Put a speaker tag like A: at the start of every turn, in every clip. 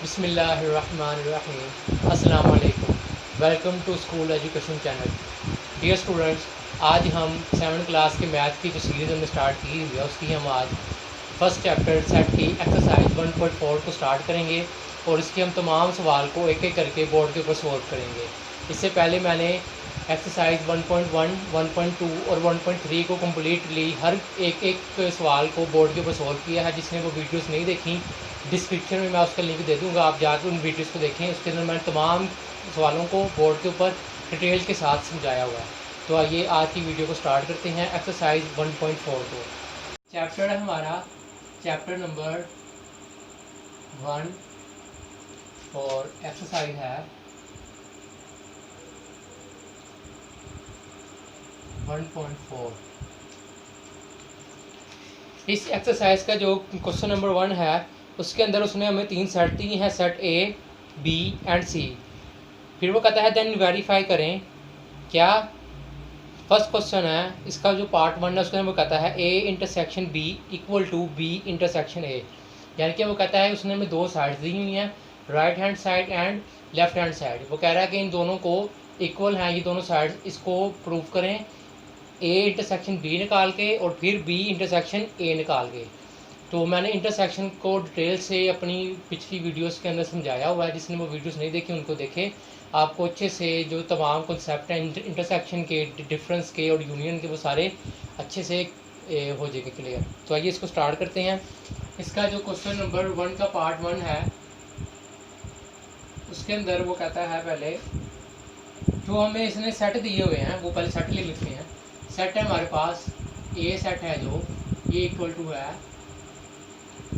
A: बिस्मिल्लाहिर्रहमानिर्रहीम। अस्सलाम वालेकुम। Welcome to school education channel. Dear students, आज हम 7th क्लास के मैथ की जो सीरीज़ हमने स्टार्ट की हुई है उसकी हम आज फर्स्ट चैप्टर सेट की एक्सरसाइज 1.4 को स्टार्ट करेंगे और इसके हम तमाम सवाल को एक एक करके बोर्ड के ऊपर सॉल्व करेंगे। इससे पहले मैंने एक्सरसाइज 1.1, 1.2 और 1.3 को कम्प्लीटली हर एक सवाल को बोर्ड के ऊपर सॉल्व किया है। जिसने वो वीडियोस नहीं देखी, डिस्क्रिप्शन में मैं उसका लिंक दे दूँगा, आप जाकर उन वीडियोस को देखें। उसके अंदर मैंने तमाम सवालों को बोर्ड के ऊपर डिटेल के साथ समझाया हुआ है। तो आइए आज की वीडियो को स्टार्ट करते हैं एक्सरसाइज 1.4 को। चैप्टर है हमारा चैप्टर नंबर 1 और एक्सरसाइज है 1.4। इस एक्सरसाइज का जो क्वेश्चन नंबर 1 है उसके अंदर उसने हमें 3 सेट दी हैं, सेट ए, बी एंड सी। फिर वो कहता है देन वेरीफाई करें। क्या फर्स्ट क्वेश्चन है इसका जो पार्ट 1 है उसके अंदर वो कहता है A intersection B equal to B intersection A. यानी कि वो कहता है उसने हमें दो साइड्स दी हुई हैं, right hand side and left hand side. वो कह रहा है कि इन दोनों को इक्वल हैं ये दोनों साइड्स, इसको प्रूव करें ए इंटरसेक्शन बी निकाल के और फिर बी इंटरसेक्शन ए निकाल के। तो मैंने इंटरसेक्शन को डिटेल से अपनी पिछली वीडियोस के अंदर समझाया हुआ है। जिसने वो वीडियोस नहीं देखी उनको देखें, आपको अच्छे से जो तमाम कॉन्सेप्ट हैं इंटरसेक्शन के, डिफरेंस के और यूनियन के, वो सारे अच्छे से हो जाएंगे क्लियर। तो आइए इसको स्टार्ट करते हैं। इसका जो क्वेश्चन नंबर 1 का पार्ट 1 है उसके अंदर वो कहता है पहले जो हमें इसने सेट दिए हुए हैं वो पहले सेट ले लिखते हैं। सेट है हमारे पास ए सेट है जो ये इक्वल टू है,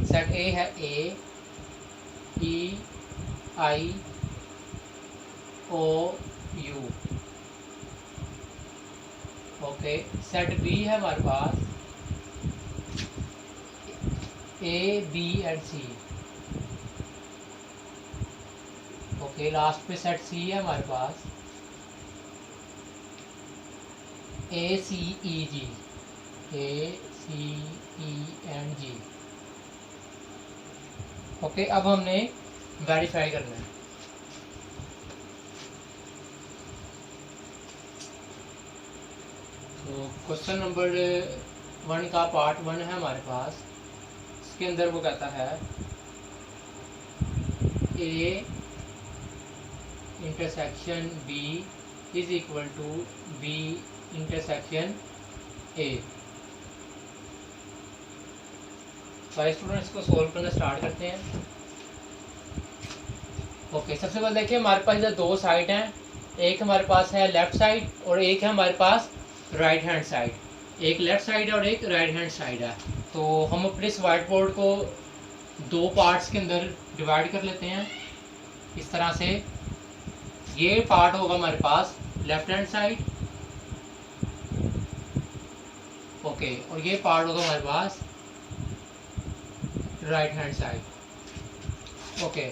A: सेट ए है A E I O U. Okay, set B है हमारे पास A B and C. Okay, last पे सेट सी है हमारे पास A C E ji, A C E and G. Okay, अब हमने वेरीफाई करना है। तो क्वेश्चन नंबर 1 का पार्ट 1 है हमारे पास। इसके अंदर वो कहता है A intersection B is equal to B intersection A. सारे स्टूडेंट्स को सोल्व करना स्टार्ट करते हैं। ओके, सबसे पहले देखिए हमारे पास इधर दो साइड हैं, एक हमारे पास है लेफ्ट साइड और एक है हमारे पास राइट हैंड साइड। एक लेफ्ट साइड है और एक राइट हैंड साइड है। तो हम अपने इस वाइट बोर्ड को दो पार्ट्स के अंदर डिवाइड कर लेते हैं इस तरह से। ये पार्ट होगा हमारे पास लेफ्ट हैंड साइड, ओके, और ये पार्ट होगा हमारे पास राइट हैंड साइड। ओके,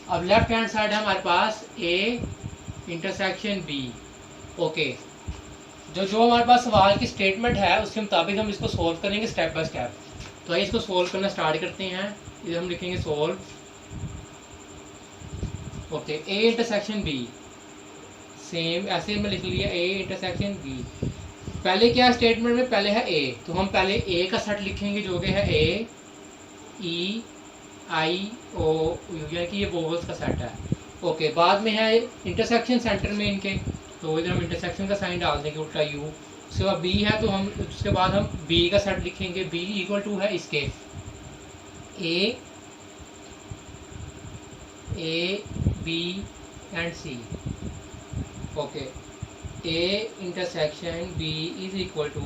A: अब लेफ्ट हैंड साइड है हमारे पास ए इंटरसेक्शन बी। ओके, जो हमारे पास सवाल की स्टेटमेंट है उसके मुताबिक हम इसको सोल्व करेंगे स्टेप बाय स्टेप। तो आइए इसको सोल्व करना स्टार्ट करते हैं। इधर हम लिखेंगे solve. Okay, A intersection B, same ऐसे में लिख लिया ए इंटरसेक्शन बी। पहले क्या स्टेटमेंट में पहले है ए, तो हम पहले ए का सेट लिखेंगे जो कि है A E I O you, यानी कि ये वोवल्स का सेट है। ओके, बाद में है इंटरसेक्शन सेंटर में इनके, तो इधर हम इंटरसेक्शन का साइन डाल देंगे उल्टा यू। उसके बाद बी है तो हम उसके बाद हम बी का सेट लिखेंगे, बी इक्वल टू है इसके A B and C. Okay, A intersection B is equal to,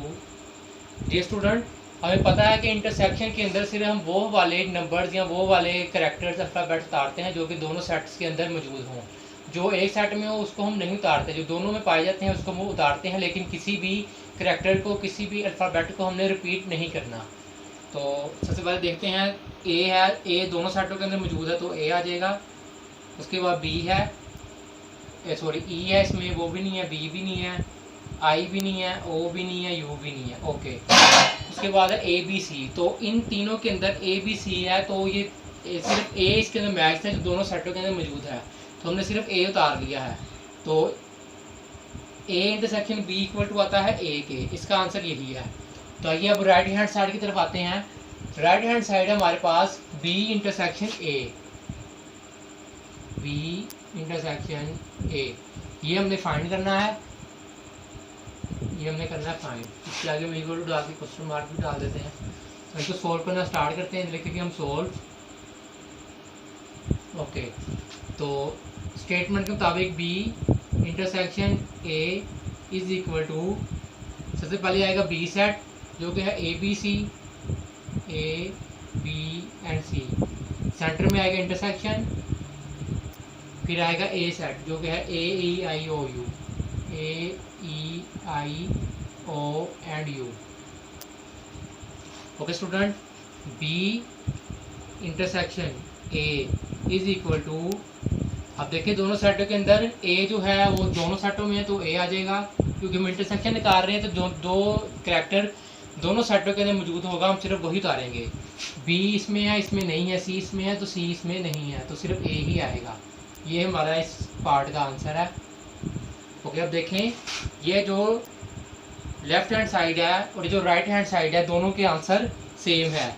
A: dear student हमें पता है कि इंटरसेक्शन के अंदर सिर्फ हम वो वाले नंबर्स या वो वाले कैरेक्टर्स अल्फ़ाबेट उतारते हैं जो कि दोनों सेट्स के अंदर मौजूद हों। जो एक सेट में हो उसको हम नहीं उतारते, जो दोनों में पाए जाते हैं उसको हम उतारते हैं, लेकिन किसी भी कैरेक्टर को, किसी भी अल्फ़ाबेट को हमने रिपीट नहीं करना। तो सबसे पहले देखते हैं ए है, ए दोनों सेटों के अंदर मौजूद है तो ए आ जाएगा। उसके बाद बी है, सॉरी ई है, इसमें वो भी नहीं है, बी भी नहीं है, आई भी नहीं है, ओ भी नहीं है, यू भी नहीं है। ओके, उसके बाद है ए बी सी। तो इन तीनों के अंदर ए बी सी है, तो ये सिर्फ ए इसके अंदर मैच है जो दोनों सेटों के अंदर मौजूद है, तो हमने सिर्फ ए उतार लिया है। तो A intersection B equal to आता है ए के, इसका आंसर यही है। तो आइए अब राइट हैंड साइड की तरफ आते हैं। राइट हैंड साइड है हमारे पास B intersection A, B intersection A, ये हमने फाइंड करना है, ये हमने करना है फाइंड। इसके आगे हम इक्वल टू डाल के क्वेश्चन मार्क भी डाल देते हैं। तो इसको सोल्व करना स्टार्ट करते हैं, लिखेंगे हम सोल्व। ओके, तो स्टेटमेंट के मुताबिक B intersection A is equal to, सबसे पहले आएगा बी सेट जो कि है A B C, A B and C. Centre में आएगा इंटरसेक्शन, फिर आएगा ए सेट जो कि है A E I O U, A E I O and U. Okay student, B intersection A is equal to, अब देखिए दोनों सेटों के अंदर ए जो है वो दोनों सेटों में है तो ए आ जाएगा, क्योंकि हम इंटरसेक्शन निकाल रहे हैं तो जो दो कैरेक्टर दोनों सेटों के अंदर मौजूद होगा हम सिर्फ वही उतारेंगे। बी इसमें है, इसमें नहीं है, सी इसमें है तो सी इसमें नहीं है, तो सिर्फ ए ही आएगा। ये हमारा इस पार्ट का आंसर है। ओके, अब देखें ये जो लेफ्ट हैंड साइड है और जो राइट हैंड साइड है दोनों के आंसर सेम है।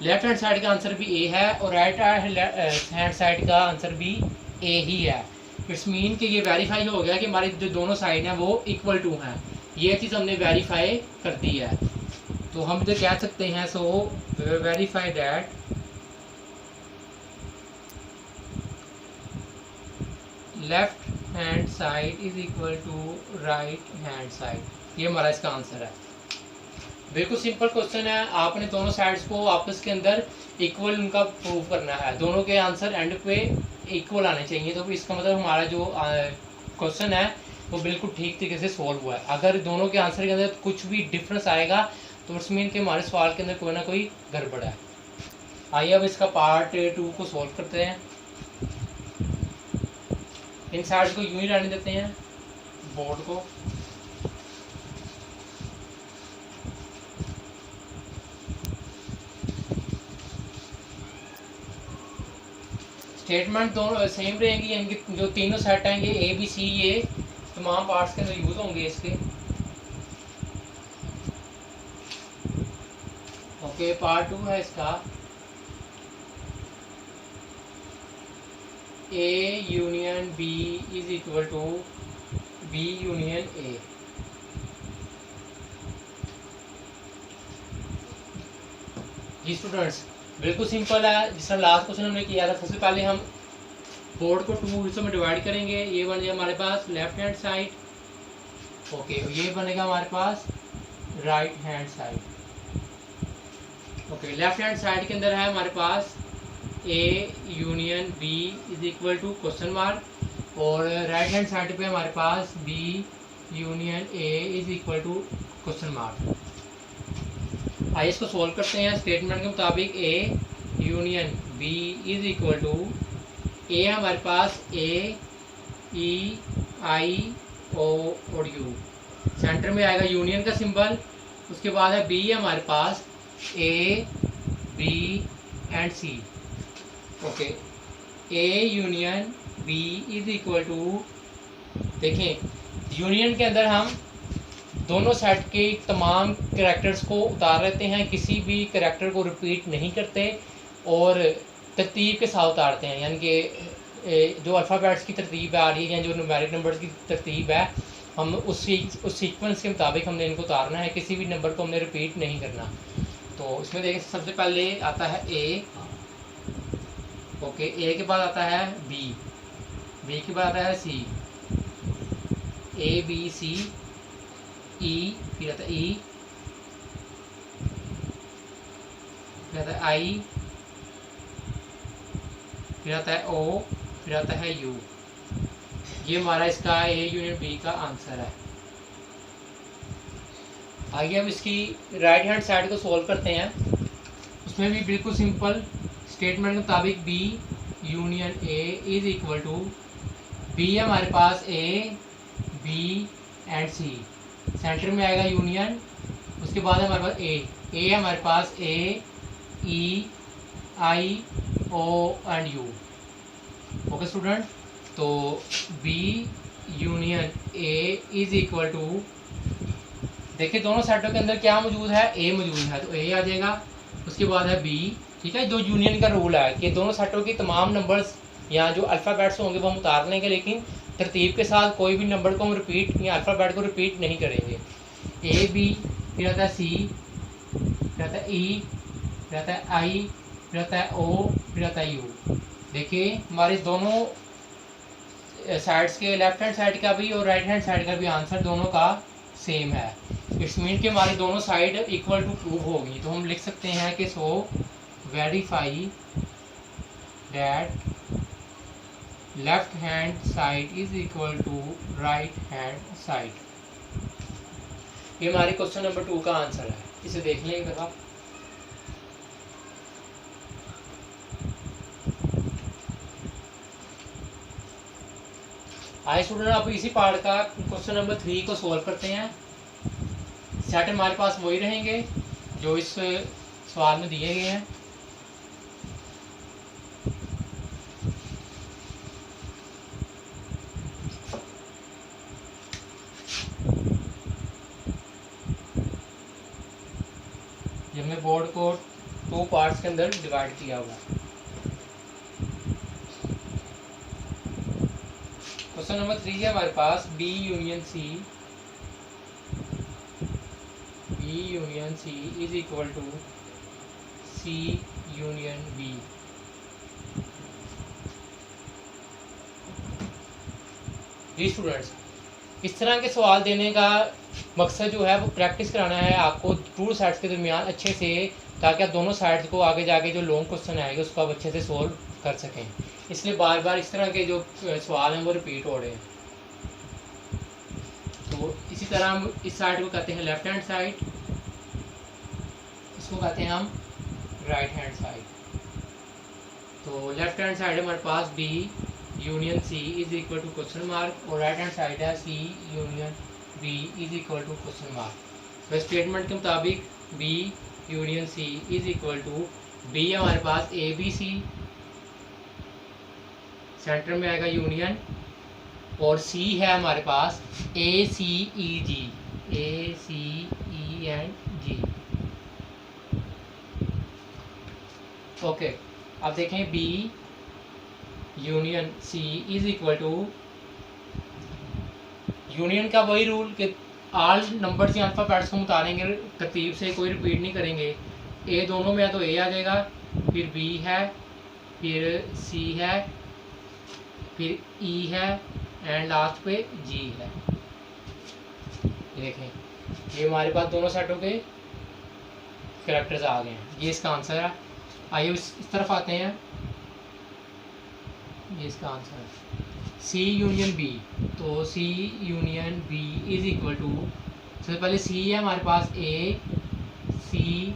A: लेफ्ट हैंड साइड का आंसर भी ए है और राइट हैंड साइड का आंसर भी ए ही है। इट्स मीन कि ये वेरीफाई हो गया कि हमारी जो दोनों साइड हैं वो इक्वल टू हैं, ये चीज़ हमने वेरीफाई कर दी है। तो हम जो कह सकते हैं, so verify that left hand side is equal to right hand side. ये हमारा इसका आंसर है। बिल्कुल सिंपल क्वेश्चन है, आपने दोनों साइड्स को आपस के अंदर इक्वल उनका प्रूव करना है, दोनों के आंसर एंड पे इक्वल आने चाहिए। तो इसका मतलब हमारा जो क्वेश्चन है वो बिल्कुल ठीक तरीके से सॉल्व हुआ है। अगर दोनों के आंसर के अंदर कुछ भी डिफरेंस आएगा तो इट्स मीन कि हमारे सवाल के अंदर कोई ना कोई गड़बड़ है। आइए अब इसका पार्ट 2 को सॉल्व करते हैं। इन साइड्स को यूं ही रहने देते हैं, बोर्ड को। स्टेटमेंट दोनों सेम रहेंगी, यानी कि जो तीनों सेट आएंगे ए बी सी, ये तमाम पार्ट्स के अंदर यूज होंगे इसके। ओके, पार्ट 2 है इसका A union B is equal to B union A. जी स्टूडेंट्स, बिल्कुल सिंपल है। जिस तरह लास्ट क्वेश्चन हमने किया था, सबसे पहले हम बोर्ड को 2 हिस्सों में डिवाइड करेंगे। ये बन जाएगा हमारे पास लेफ्ट हैंड साइड, ओके, ये बनेगा हमारे पास right hand side. Okay, left hand side के अंदर है हमारे पास A union B is equal to question mark, और राइट हैंड साइड पे हमारे पास B union A is equal to question mark. आइए इसको सोल्व करते हैं। स्टेटमेंट के मुताबिक A union B is equal to, A हमारे पास ए ई आई ओ और यू, सेंटर में आएगा यूनियन का सिंबल, उसके बाद है बी हमारे पास A B and C. Okay, A union B is equal to, देखें यूनियन के अंदर हम दोनों सेट के तमाम कैरेक्टर्स को उतार लेते हैं, किसी भी कैरेक्टर को रिपीट नहीं करते और तरतीब के साथ उतारते हैं, यानी कि जो अल्फ़ाबेट्स की तरतीब आ रही है या जो न्यूमेरिक नंबर्स की तरतीब है, हम उस सीक्वेंस के मुताबिक हमने इनको उतारना है, किसी भी नंबर को हमने रिपीट नहीं करना। तो इसमें देखिए सबसे पहले आता है ए, ओके, ए के बाद आता है बी, बी के बाद आता है सी, ए बी सी, ई, फिर आता है ई, फिर आता है आई, फिर आता है ओ, फिर आता है यू। ये हमारा इसका ए यूनियन बी का आंसर है। आगे हम इसकी राइट हैंड साइड को सॉल्व करते हैं। उसमें भी बिल्कुल सिंपल, स्टेटमेंट के मुताबिक B union A is equal to, B है हमारे पास A B and C, centre में आएगा यूनियन, उसके बाद हमारे पास ए है हमारे पास A E I O and U. Okay student, तो B union A is equal to, देखिए दोनों सेटों के अंदर क्या मौजूद है, ए मौजूद है, तो ए आ जाएगा। उसके बाद है बी, ठीक है। जो यूनियन का रूल है कि दोनों सेटों की तमाम नंबर्स या जो अल्फ़ाबेट्स होंगे वो हम उतार लेंगे, लेकिन तरतीब के साथ कोई भी नंबर को हम रिपीट या अल्फ़ाबेट को रिपीट नहीं करेंगे। ए बी, फिर आता है सी, फिर आता है ई, फिर आता है आई, फिर आता है ओ, फिर आता है यू। देखिए हमारे दोनों साइड्स के, लेफ्ट हैंड साइड का भी और राइट हैंड साइड का भी आंसर दोनों का सेम है। इट्स मीन कि हमारी दोनों साइड इक्वल टू प्रूव होगी। तो हम लिख सकते हैं कि so verify that left hand side is equal to right hand side. ये हमारे क्वेश्चन नंबर 2 का आंसर है। इसे देख लें एक दफ़ा। आइए स्टूडेंट, अब इसी पार्ट का क्वेश्चन नंबर 3 को सोल्व करते हैं। सेट हमारे पास वही रहेंगे जो इस सवाल में दिए गए हैं। हमने बोर्ड को 2 पार्ट्स के अंदर डिवाइड किया हुआ है। क्वेश्चन नंबर 3 है हमारे पास B union C, B union C is equal to C union B. जी स्टूडेंट्स, इस तरह के सवाल देने का मकसद जो है वो प्रैक्टिस कराना है आपको टू साइड्स के दरमियान अच्छे से, ताकि आप दोनों साइड्स को आगे जाके जो लॉन्ग क्वेश्चन आएगा उसको आप अच्छे से सोल्व कर सकें। इसलिए बार बार इस तरह के जो सवाल हैं वो रिपीट हो रहे हैं। तो इसी तरह हम इस साइड को कहते हैं लेफ्ट हैंड साइड, इसको कहते हैं हम राइट हैंड साइड। तो लेफ्ट हैंड साइड हमारे पास B union C is equal to question mark, और राइट हैंड साइड है C union B is equal to question mark. तो स्टेटमेंट के मुताबिक B union C is equal to, B हमारे पास ए बी सी, सेंटर में आएगा union, और सी है हमारे पास A C E ji, A C E and G. Okay, अब देखें B union C is equal to, union का वही रूल कि ऑल नंबर्स या अल्फाबेट्स को उतारेंगे तरतीब से, कोई रिपीट नहीं करेंगे। ए दोनों में है तो ए आ जाएगा, फिर बी है, फिर सी है, फिर ई है, एंड लास्ट पे जी है। देखें ये हमारे पास दोनों सेटों के कैरेक्टर्स आ गए हैं। ये इसका आंसर है। आइए इस तरफ आते हैं, ये इसका आंसर है सी यूनियन बी। तो C union B is equal to, सबसे पहले सी है हमारे पास ए सी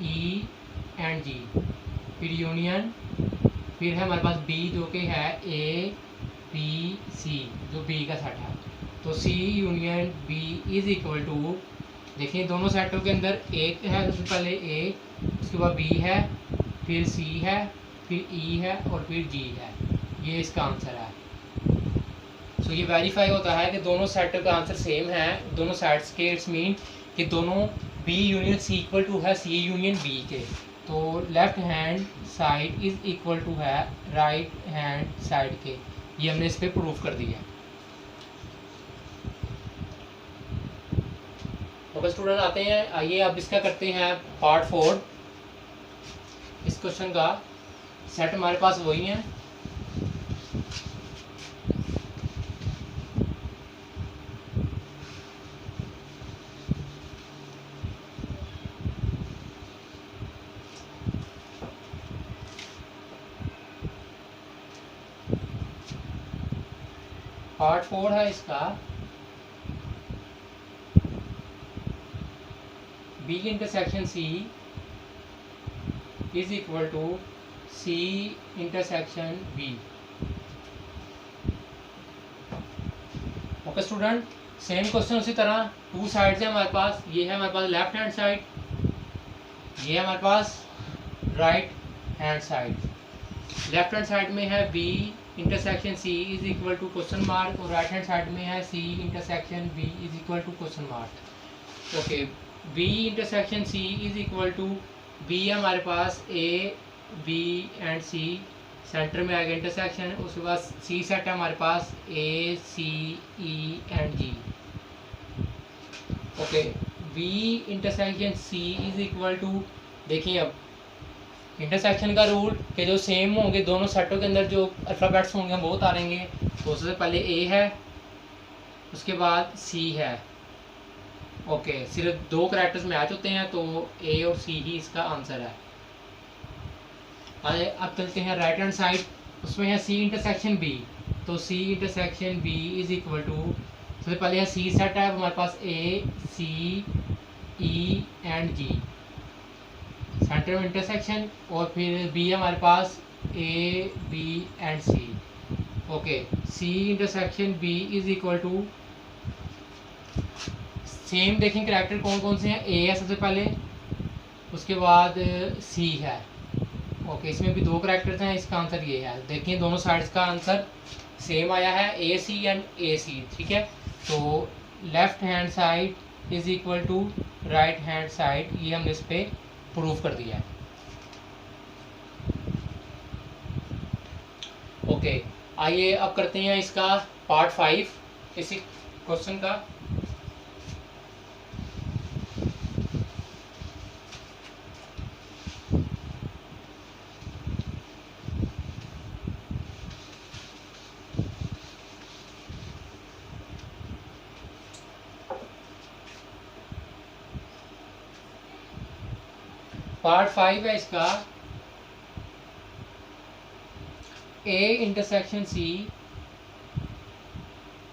A: ई एंड जी, फिर यूनियन, फिर है हमारे पास बी जो कि है ए बी सी, जो बी का सेट है। तो C union B is equal to, देखिए दोनों सेटों के अंदर एक है, सबसे पहले ए, उसके बाद बी है, फिर सी है, फिर ई है, और फिर जी है। ये इसका आंसर है। सो ये वेरीफाई होता है कि दोनों सेटों का आंसर सेम है, दोनों साइड्स के। इट्स मीन कि दोनों B union C equal to है सी यूनियन बी के। तो left hand side is equal to है राइट हैंड साइड के। ये हमने इस पर प्रूफ कर दिया। ओके स्टूडेंट, आते हैं, आइए अब इसका करते हैं पार्ट 4। इस क्वेश्चन का सेट हमारे पास वही है। पार्ट 4 है इसका, B intersection C is equal to C intersection B. Okay student, same question उसी तरह, टू साइड्स है हमारे पास। ये है हमारे पास लेफ्ट हैंड साइड, ये है हमारे पास right hand side. Left hand side में है B intersection C is equal to question mark, और राइट हैंड साइड में है C intersection B is equal to question mark. Okay, B intersection C is equal to B हमारे पास A B and C, centre में आएगा intersection, उसके बाद C set है हमारे पास A C E and G. Okay, B intersection C is equal to, देखिए अब इंटरसेक्शन का रूल कि जो सेम होंगे दोनों सेटों के अंदर जो अल्फ़ाबेट्स होंगे हम वो उतारेंगे। तो सबसे पहले ए है, उसके बाद सी है। ओके, सिर्फ दो कैरेक्टर्स मैच होते हैं तो ए और सी ही इसका आंसर है। अब चलते हैं राइट हैंड साइड, उसमें है सी इंटरसेक्शन बी, तो C intersection B is equal to, सबसे पहले है सी सेट है हमारे पास A C E and G, centre में इंटरसेक्शन, और फिर बी हमारे पास A B and C. Okay, C intersection B is equal to, same देखें कैरेक्टर कौन कौन से हैं, ए है सबसे पहले, उसके बाद सी है। ओके, इसमें भी दो कैरेक्टर्स हैं, इसका आंसर ये है। देखिए दोनों साइड्स का आंसर सेम आया है, ए सी एंड ए सी, ठीक है। तो left hand side is equal to right hand side, ये हमने इस पर प्रूव कर दिया है। ओके, आइए अब करते हैं इसका पार्ट 5 इसी क्वेश्चन का। पार्ट 5 है इसका, A intersection C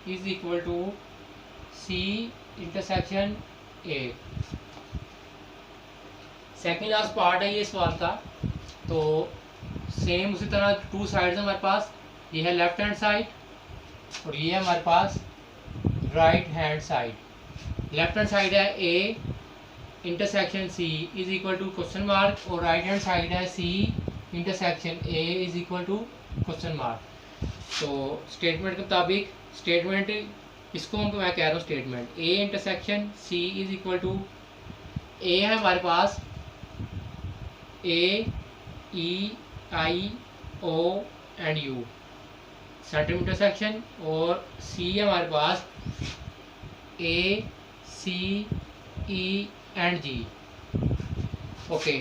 A: is equal to C intersection A. Second last part है ये सवाल का। तो सेम उसी तरह टू साइड्स हैं हमारे पास, ये है लेफ्ट हैंड साइड और ये है हमारे पास right hand side. Left hand side है A intersection C is equal to question mark, और राइट हैंड साइड है C intersection A is equal to question mark. तो स्टेटमेंट के मुताबिक, स्टेटमेंट इसको मैं कह रहा हूँ statement, A intersection C is equal to, A है हमारे पास A E I O and U, centre intersection, और सी है हमारे पास A C E and G. Okay,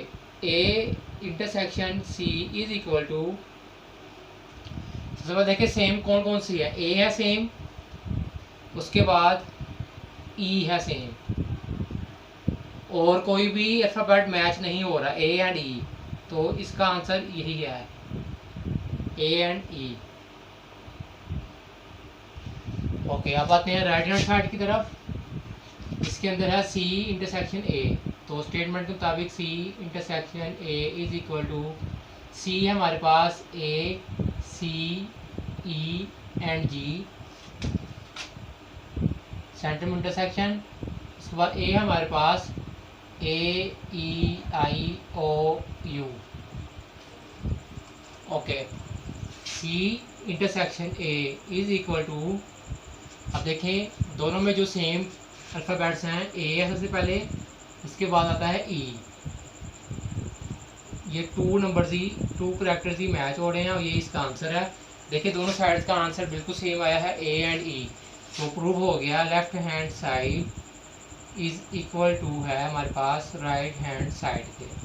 A: A intersection C is equal to, सबसे पहले देखिए सेम कौन कौन सी है, ए है सेम, उसके बाद ई है सेम, और कोई भी अल्फाबेट मैच नहीं हो रहा, ए एंड ई, तो इसका आंसर यही है, ए एंड ई। ओके, अब आते हैं राइट हैंड साइड की तरफ। इसके अंदर है सी इंटरसेक्शन ए, तो स्टेटमेंट के मुताबिक C intersection A is equal to, C है हमारे पास A C E and G, centre में इंटरसेक्शन, उसके बाद ए है हमारे पास A E I O U. Okay, C intersection A is equal to, अब देखें दोनों में जो सेम अल्फ़ाबेट्स हैं, ए है सबसे पहले, उसके बाद आता है ई, ये टू नंबर्स ही, टू कैरेक्टर्स ही मैच हो रहे हैं और ये इसका आंसर है। देखिए दोनों साइड्स का आंसर बिल्कुल सेम आया है, ए एंड ई, तो प्रूव हो गया left hand side is equal to है हमारे पास राइट हैंड साइड के।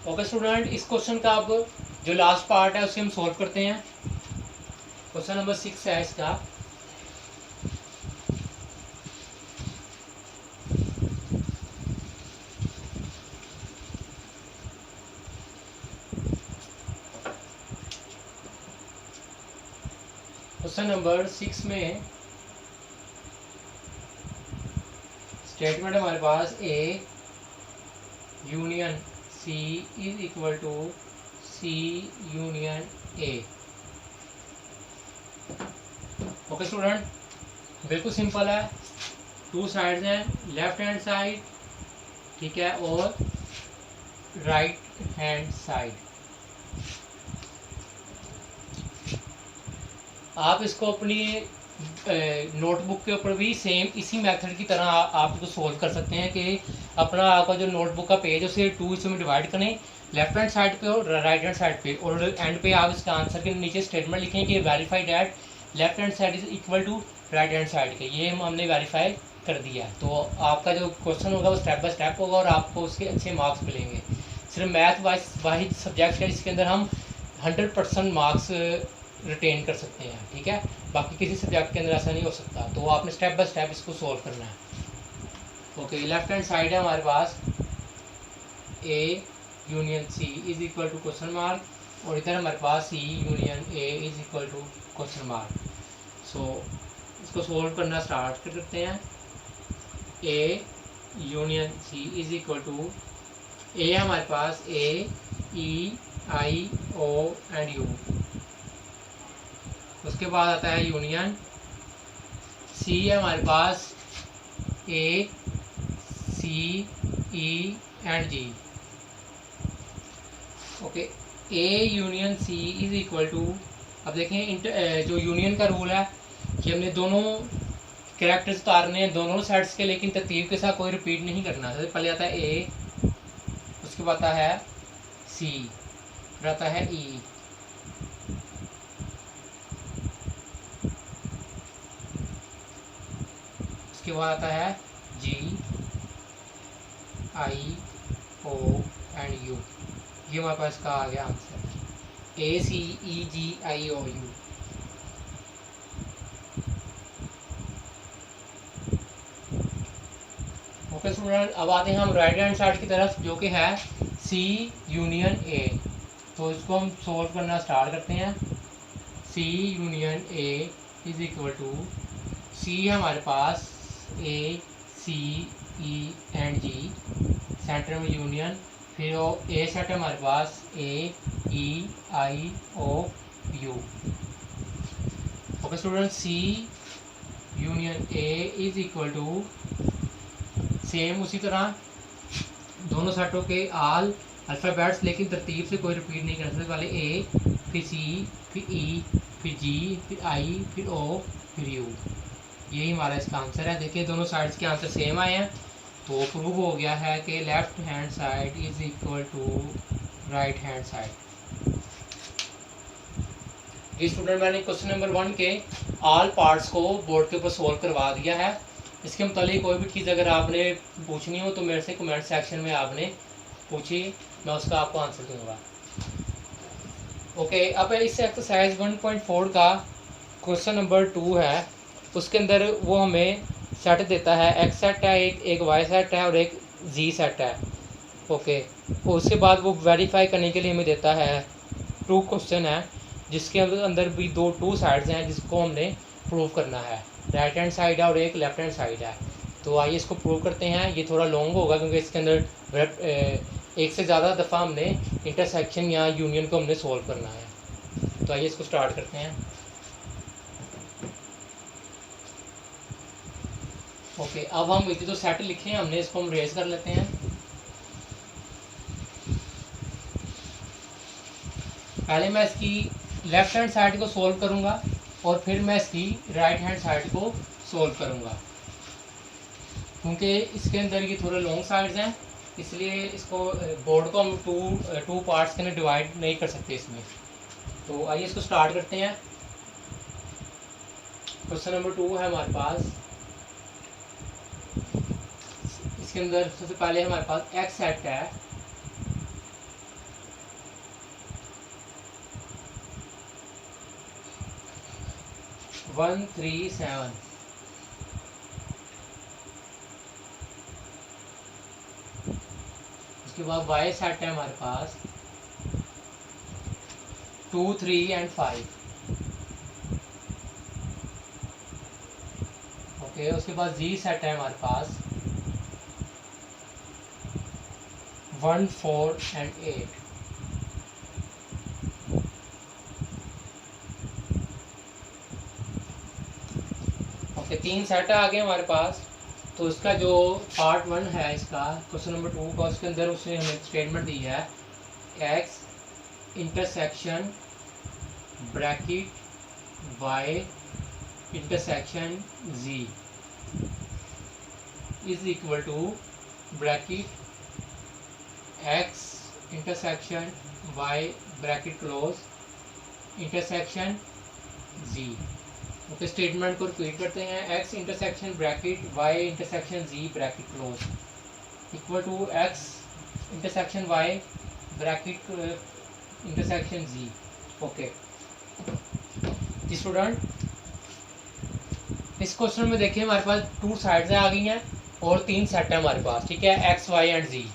A: ओके स्टूडेंट, इस क्वेश्चन का अब जो लास्ट पार्ट है उसे हम सॉल्व करते हैं। क्वेश्चन नंबर 6 है इसका। क्वेश्चन नंबर 6 में स्टेटमेंट हमारे पास A union C is equal to C union A. Okay student, बिल्कुल सिंपल है। टू साइड्स हैं, लेफ्ट हैंड साइड, ठीक है, और राइट हैंड साइड। आप इसको अपनी नोटबुक के ऊपर भी सेम इसी मेथड की तरह आप इसको सोल्व कर सकते हैं कि अपना आपका जो नोटबुक का पेज है उसे 2 हिस्सों में डिवाइड करें, लेफ्ट हैंड साइड पे और राइट हैंड साइड पे, और एंड पे आप इसका आंसर के नीचे स्टेटमेंट लिखें कि verify that left hand side is equal to right hand side के। ये हमने वेरीफाई कर दिया। तो आपका जो क्वेश्चन होगा वो स्टेप बाय स्टेप होगा और आपको उसके अच्छे मार्क्स मिलेंगे। सिर्फ मैथ वाहिद सब्जेक्ट है जिसके अंदर हम 100% मार्क्स रिटेन कर सकते हैं, ठीक है। बाकी किसी सब्जेक्ट के अंदर ऐसा नहीं हो सकता। तो आपने स्टेप बाय स्टेप इसको सोल्व करना है। ओके, लेफ्ट हैंड साइड है हमारे पास A union C is equal to question mark, और इधर हमारे पास C union A is equal to question mark. So इसको सोल्व करना स्टार्ट करते हैं। A union C is equal to A हमारे पास A E I O and U, उसके बाद आता है यूनियन सी है हमारे पास A C E and G. Okay, A union C is equal to, अब देखें जो यूनियन का रूल है कि हमने दोनों कैरेक्टर्स उतारने हैं दोनों साइड्स के, लेकिन तरतीब के साथ कोई रिपीट नहीं करना। सबसे पहले आता है ए, उसके बाद आता है सी, फिर आता है ई, उसके बाद आता है जी आई ओ एंड यू। ये हमारे पास का आ गया answer, A C E G I O U. Okay student, अब आते हैं हम राइट हैंड साइड की तरफ जो कि है सी यूनियन ए। तो इसको हम सोल्व करना स्टार्ट करते हैं। C union A is equal to, C हमारे पास A C E and G, centre में यूनियन, फिर वो ए सेट है हमारे पास A E I O U. Okay student, C union A is equal to, same उसी तरह दोनों सेटों के आल अल्फ़ाबेट्स, लेकिन तरतीब से कोई रिपीट नहीं कर सकते। पहले ए, फिर सी, फिर ई, फिर जी, फिर आई, फिर ओ, फिर यू। यही हमारा इसका आंसर है। देखिए दोनों साइड्स के आंसर सेम आए हैं, तो प्रूव हो गया है कि left hand side is equal to right hand side. ये स्टूडेंट मैंने क्वेश्चन नंबर 1 के ऑल पार्ट्स को बोर्ड के ऊपर सोल्व करवा दिया है। इसके मुतालिक कोई भी चीज़ अगर आपने पूछनी हो तो मेरे से कमेंट सेक्शन में आपने पूछी, मैं उसका आपको आंसर दूंगा। ओके, अब इस एक्सरसाइज 1.4 का क्वेश्चन नंबर 2 है। उसके अंदर वो हमें सेट देता है, एक्स सेट है, एक वाई सेट है और एक जी सेट है। ओके, उसके बाद वो वेरीफाई करने के लिए हमें देता है 2 क्वेश्चन है जिसके अंदर भी 2 साइड्स हैं जिसको हमने प्रूव करना है। राइट हैंड साइड है और एक लेफ्ट हैंड साइड है। तो आइए इसको प्रूव करते हैं। ये थोड़ा लॉन्ग होगा क्योंकि इसके अंदर एक से ज़्यादा दफ़ा हमने इंटरसेक्शन या यूनियन को हमने सोल्व करना है। तो आइए इसको स्टार्ट करते हैं। ओके, अब हम इतने जो सेट लिखे हैं हमने इसको हम रेज कर लेते हैं। पहले मैं इसकी लेफ्ट हैंड साइड को सोल्व करूंगा और फिर मैं इसकी राइट हैंड साइड को सोल्व करूंगा। क्योंकि इसके अंदर ये थोड़े लॉन्ग साइड्स हैं इसलिए इसको बोर्ड को हम टू पार्ट्स के अंदर डिवाइड नहीं कर सकते इसमें। तो आइए इसको स्टार्ट करते हैं। क्वेश्चन नंबर 2 है हमारे पास। इसके अंदर सबसे पहले हमारे पास एक्स सेट है, वन 3 7। उसके बाद वाई सेट है हमारे पास 2 3 एंड 5। ओके, उसके बाद जी सेट है हमारे पास 1, 4 एंड 8। ओके, 3 सेट आ गए हमारे पास। तो इसका जो पार्ट 1 है इसका क्वेश्चन नंबर 2 का, उसके अंदर उसने हमें स्टेटमेंट दी है X intersection bracket Y intersection G is equal to bracket X intersection Y bracket close intersection G. Okay, statement को रिपीट करते हैं। X intersection bracket Y intersection G bracket close equal to X intersection Y bracket intersection G. Okay जी student, इस question में देखिए हमारे पास 2 sides आ गई हैं और 3 सेट है हमारे पास, ठीक है, एक्स वाई एंड जी।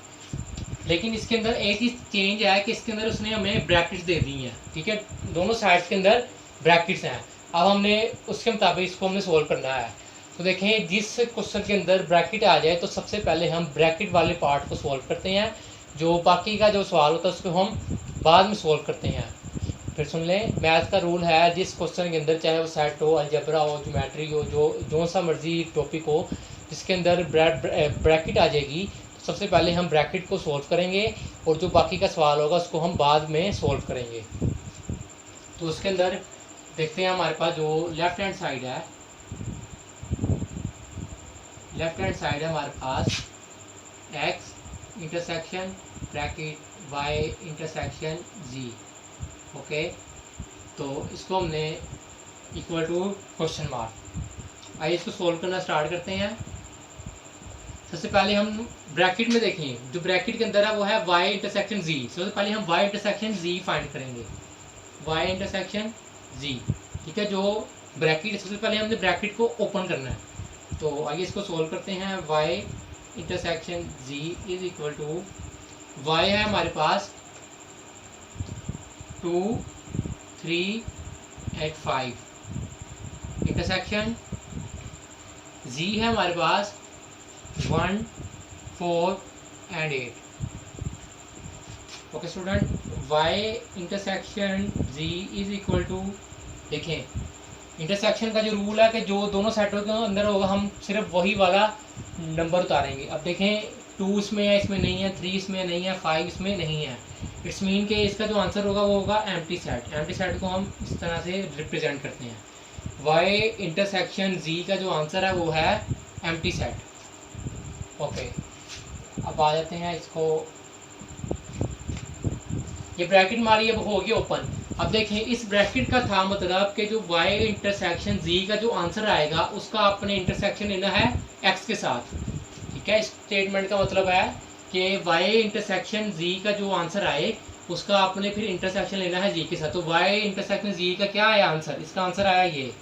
A: लेकिन इसके अंदर एक चीज चेंज है कि इसके अंदर उसने हमें ब्रैकेट्स दे दी हैं, ठीक है, दोनों साइड्स के अंदर ब्रैकेट्स हैं। अब हमने उसके मुताबिक इसको हमने सोल्व करना है। तो देखें, जिस क्वेश्चन के अंदर ब्रैकेट आ जाए तो सबसे पहले हम ब्रैकेट वाले पार्ट को सोल्व करते हैं, जो बाकी का जो सवाल होता है उसको हम बाद में सोल्व करते हैं। फिर सुन लें, मैथ का रूल है, जिस क्वेश्चन के अंदर चाहे वो सेट हो, अलजेब्रा हो, ज्योमेट्री हो, जो सा मर्जी टॉपिक हो, जिसके अंदर ब्रैकेट आ जाएगी, तो सबसे पहले हम ब्रैकेट को सोल्व करेंगे और जो बाकी का सवाल होगा उसको हम बाद में सोल्व करेंगे। तो उसके अंदर देखते हैं हमारे पास जो लेफ्ट हैंड साइड है, हमारे पास X intersection bracket Y intersection G. Okay, तो इसको हमने इक्वल टू क्वेश्चन मार्क। आइए इसको सोल्व करना स्टार्ट करते हैं। सबसे पहले हम ब्रैकेट में देखें, जो ब्रैकेट के अंदर है वो है वाई इंटरसेक्शन जी। सबसे पहले हम वाई इंटरसेक्शन जी फाइंड करेंगे, वाई इंटरसेक्शन जी, ठीक है। जो ब्रैकेट, सबसे पहले हमने ब्रैकेट को ओपन करना है। तो आइए इसको सोल्व करते हैं। Y intersection G is equal to, Y है हमारे पास 2, 3 एंड 5, इंटरसेक्शन जी है हमारे पास 1, 4 and 8। Okay student, Y intersection G is equal to, देखें इंटरसेक्शन का जो रूल है कि जो दोनों सेटों के अंदर होगा हम सिर्फ वही वाला नंबर उतारेंगे। अब देखें 2 इसमें है, इसमें नहीं है, 3 इसमें नहीं है, 5 इसमें नहीं है। इट्स मीन के इसका जो आंसर होगा वो होगा एम्प्टी सेट। एम्प्टी सेट को हम इस तरह से रिप्रेजेंट करते हैं। वाई इंटरसेक्शन जी का जो आंसर है वो है एम्प्टी सेट। ओके, अब आ जाते हैं इसको, ये ब्रैकेट हमारी अब होगी ओपन। अब देखें, इस ब्रैकेट का था मतलब कि जो वाई इंटरसेक्शन जी का जो आंसर आएगा उसका आपने इंटरसेक्शन लेना है एक्स के साथ, ठीक है। इस स्टेटमेंट का मतलब है कि वाई इंटरसेक्शन जी का जो आंसर आए उसका आपने फिर इंटरसेक्शन लेना है जी के साथ। तो वाई इंटरसेक्शन जी का क्या आया आंसर, इसका आंसर आया ये,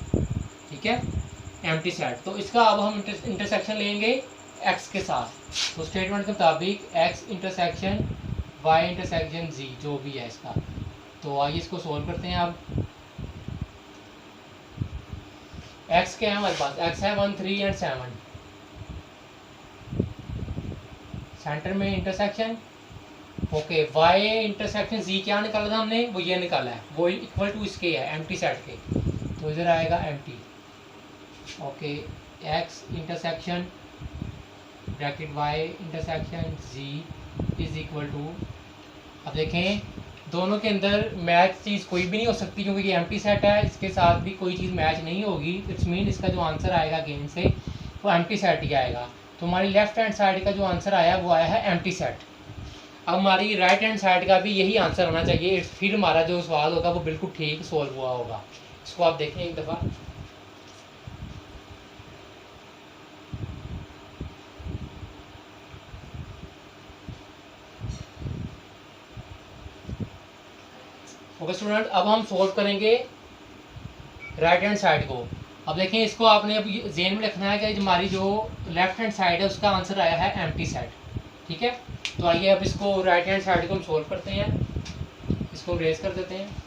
A: ठीक है, एम्प्टी सेट। तो इसका अब हम इंटरसेक्शन लेंगे एक्स के साथ। तो स्टेटमेंट के मुताबिक एक्स इंटरसेक्शन वाई इंटरसेक्शन जी जो भी है इसका। तो आइए इसको सोल्व करते हैं। अब एक्स क्या है हमारे पास, एक्स है 1, 3 एंड 7, सेंटर में इंटरसेक्शन। ओके, वाई इंटरसेक्शन जी क्या निकाला था हमने, वो ये निकाला है, वो इक्वल टू इसके है एम्प्टी सेट के, तो इधर आएगा empty. Okay, X intersection bracket Y intersection G is equal to, अब देखें दोनों के अंदर मैच चीज़ कोई भी नहीं हो सकती क्योंकि ये एम्प्टी सेट है, इसके साथ भी कोई चीज़ मैच नहीं होगी। इट्स मीन इसका जो आंसर आएगा गेम से वो एम्प्टी सेट ही आएगा। तो हमारी लेफ्ट हैंड साइड का जो आंसर आया वो आया है एम्प्टी सेट। अब हमारी राइट हैंड साइड का भी यही आंसर होना चाहिए, फिर हमारा जो सवाल होगा वो बिल्कुल ठीक सोल्व हुआ होगा। इसको आप देखें एक दफ़ा। ओके स्टूडेंट, अब हम सोल्व करेंगे राइट हैंड साइड को। अब देखें, इसको आपने अब जेन में लिखना है कि हमारी जो लेफ्ट हैंड साइड है उसका आंसर आया है एम्प्टी सेट, ठीक है। तो आइए अब इसको राइट हैंड साइड को हम सोल्व करते हैं। इसको रेज कर देते हैं।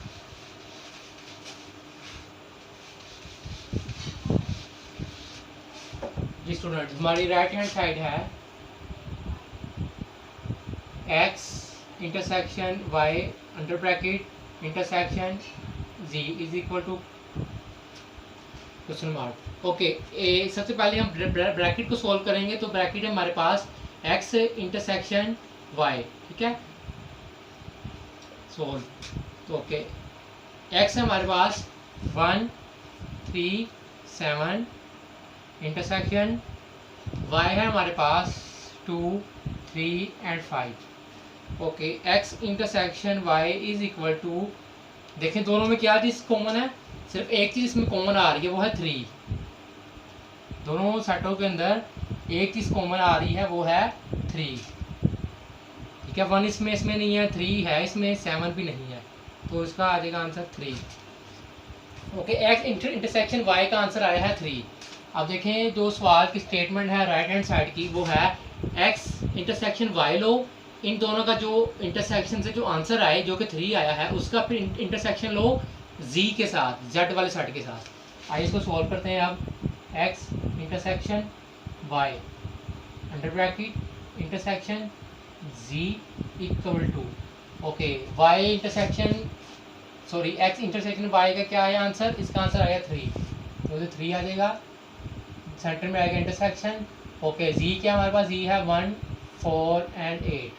A: जी स्टूडेंट, हमारी राइट हैंड साइड है X intersection Y under bracket intersection G is equal to question mark. Okay, सबसे पहले हम ब्रैकेट को सॉल्व करेंगे। तो ब्रैकेट है हमारे पास एक्स इंटरसेक्शन वाई, ठीक है, सोल्व। तो ओके, एक्स है हमारे पास 1 3 7 इंटरसेक्शन वाई है हमारे पास 2 3 and 5। Okay, X intersection Y is equal to, देखें दोनों में क्या चीज़ कॉमन है, सिर्फ एक चीज़ इसमें कॉमन आ रही है, वो है 3। दोनों सेटों के अंदर एक चीज़ कॉमन आ रही है, वो है 3, ठीक है। 1 इसमें नहीं है, 3 है इसमें, 7 भी नहीं है, तो इसका आ जाएगा answer 3। Okay, X intersection Y का आंसर आया है 3। अब देखें जो सवाल की स्टेटमेंट है राइट हैंड साइड की, वो है एक्स इंटरसेक्शन वाई लो, इन दोनों का जो इंटरसेक्शन से जो आंसर आए जो कि 3 आया है, उसका फिर इंटरसेक्शन लो जी के साथ, जेड वाले साइड के साथ। आइए इसको सॉल्व करते हैं। अब X intersection Y under bracket intersection G equal to, okay, Y intersection sorry X intersection Y का क्या आया आंसर, इसका आंसर आया 3, तो ये 3 आ जाएगा, सेंटर में आएगा इंटरसेक्शन। ओके, जी क्या हमारे पास, जी है 1 4 and 8।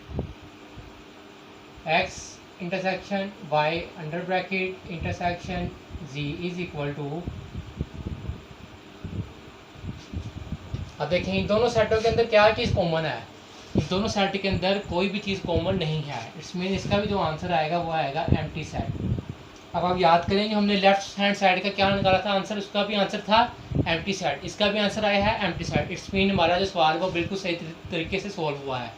A: X intersection Y under bracket intersection G is equal to, अब देखें इन दोनों सेटों के अंदर क्या चीज़ कॉमन है, इन दोनों सेट के अंदर कोई भी चीज़ कॉमन नहीं है, इसमें इसका भी जो आंसर आएगा वो आएगा एम्प्टी सेट। अब आप याद करेंगे हमने लेफ्ट हैंड साइड का क्या निकाला था आंसर, उसका भी आंसर था एम्प्टी सेट, इसका भी आंसर आया है एम्प्टी सेट। इट्स मीन हमारा जो सवाल वो बिल्कुल सही तरीके से सॉल्व हुआ है।